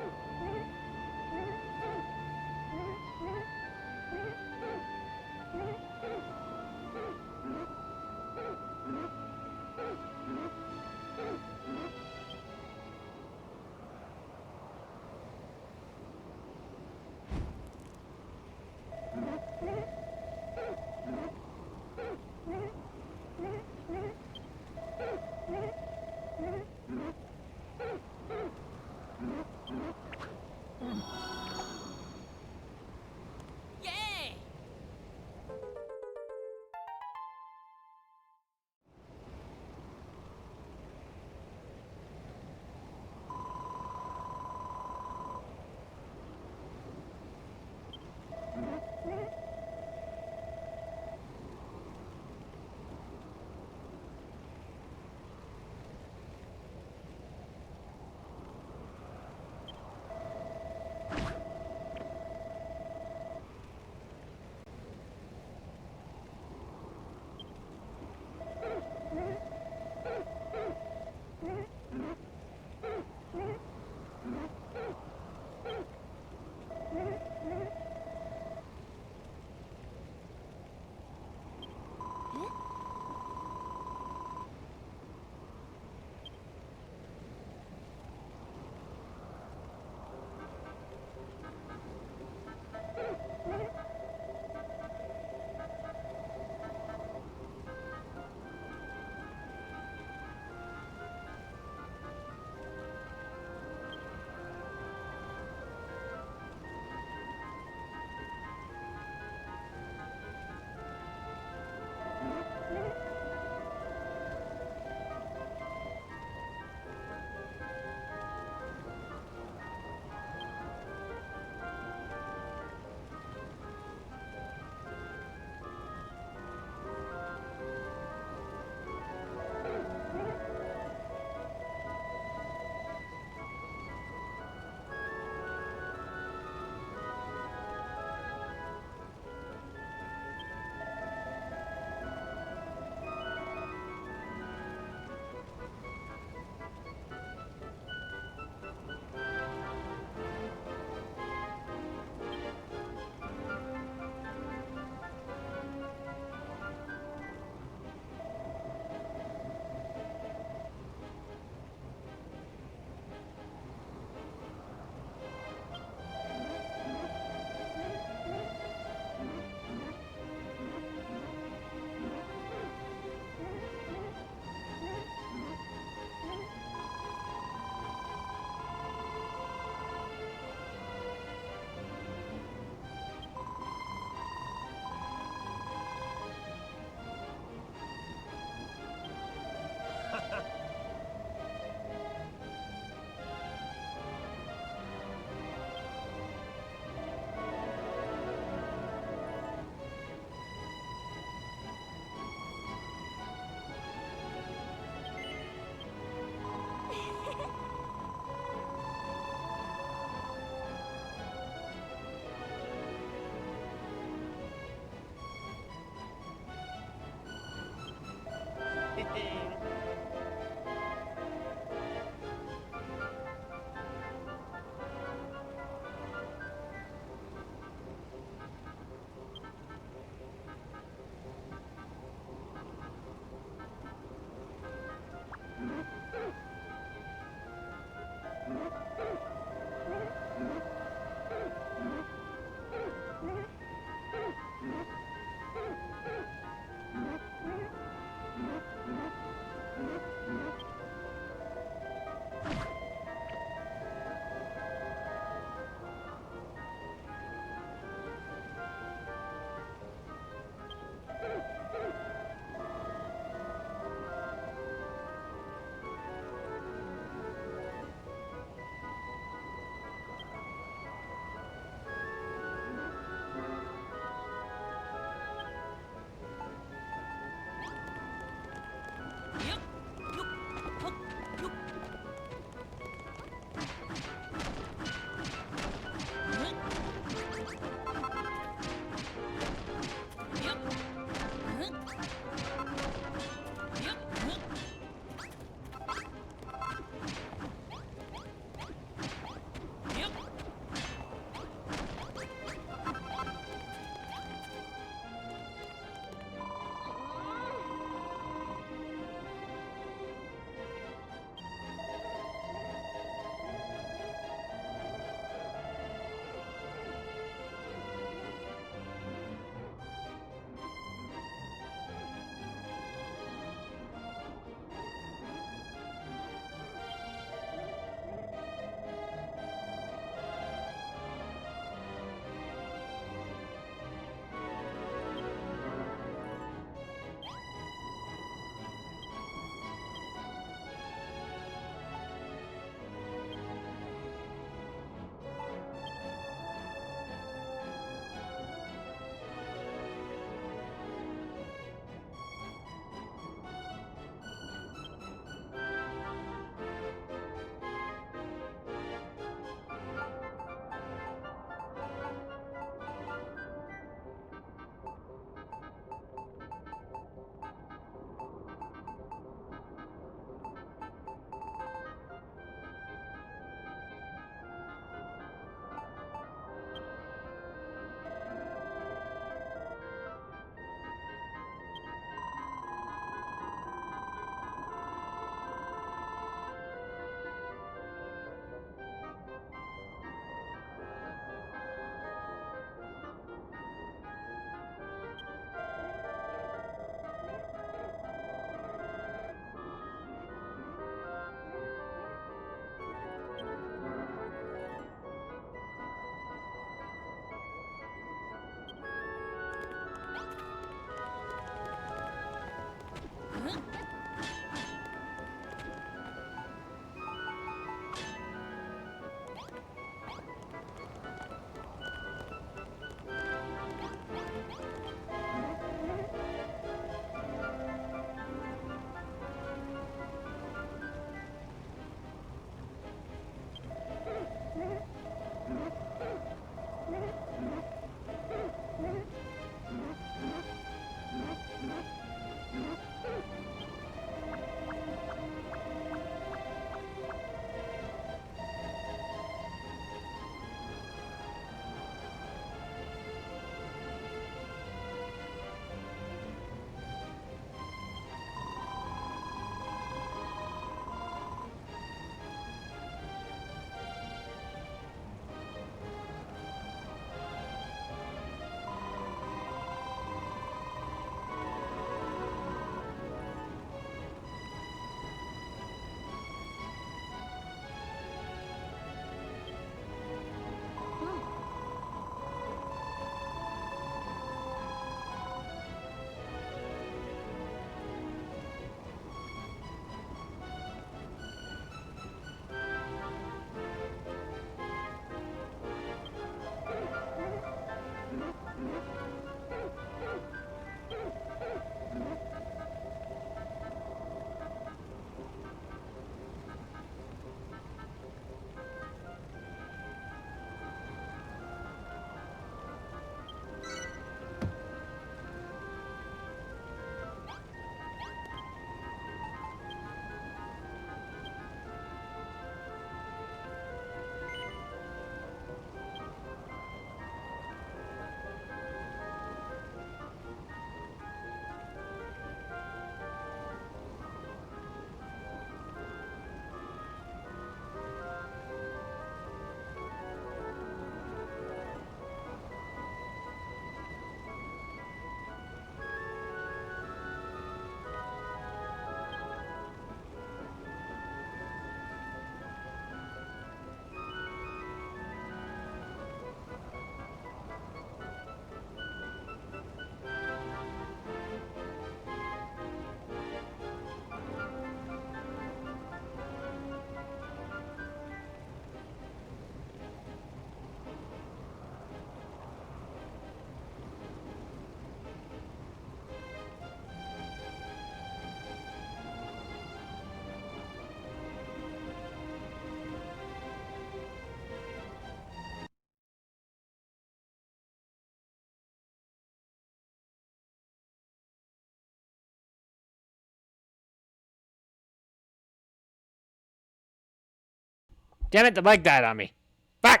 Damn it, the bike died on me. Fuck!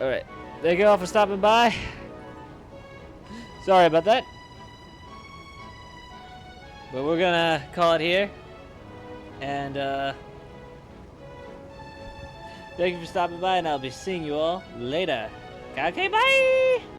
Alright. Thank you all for stopping by. Sorry about that. But we're gonna call it here. And, thank you for stopping by, and I'll be seeing you all later. Okay, bye!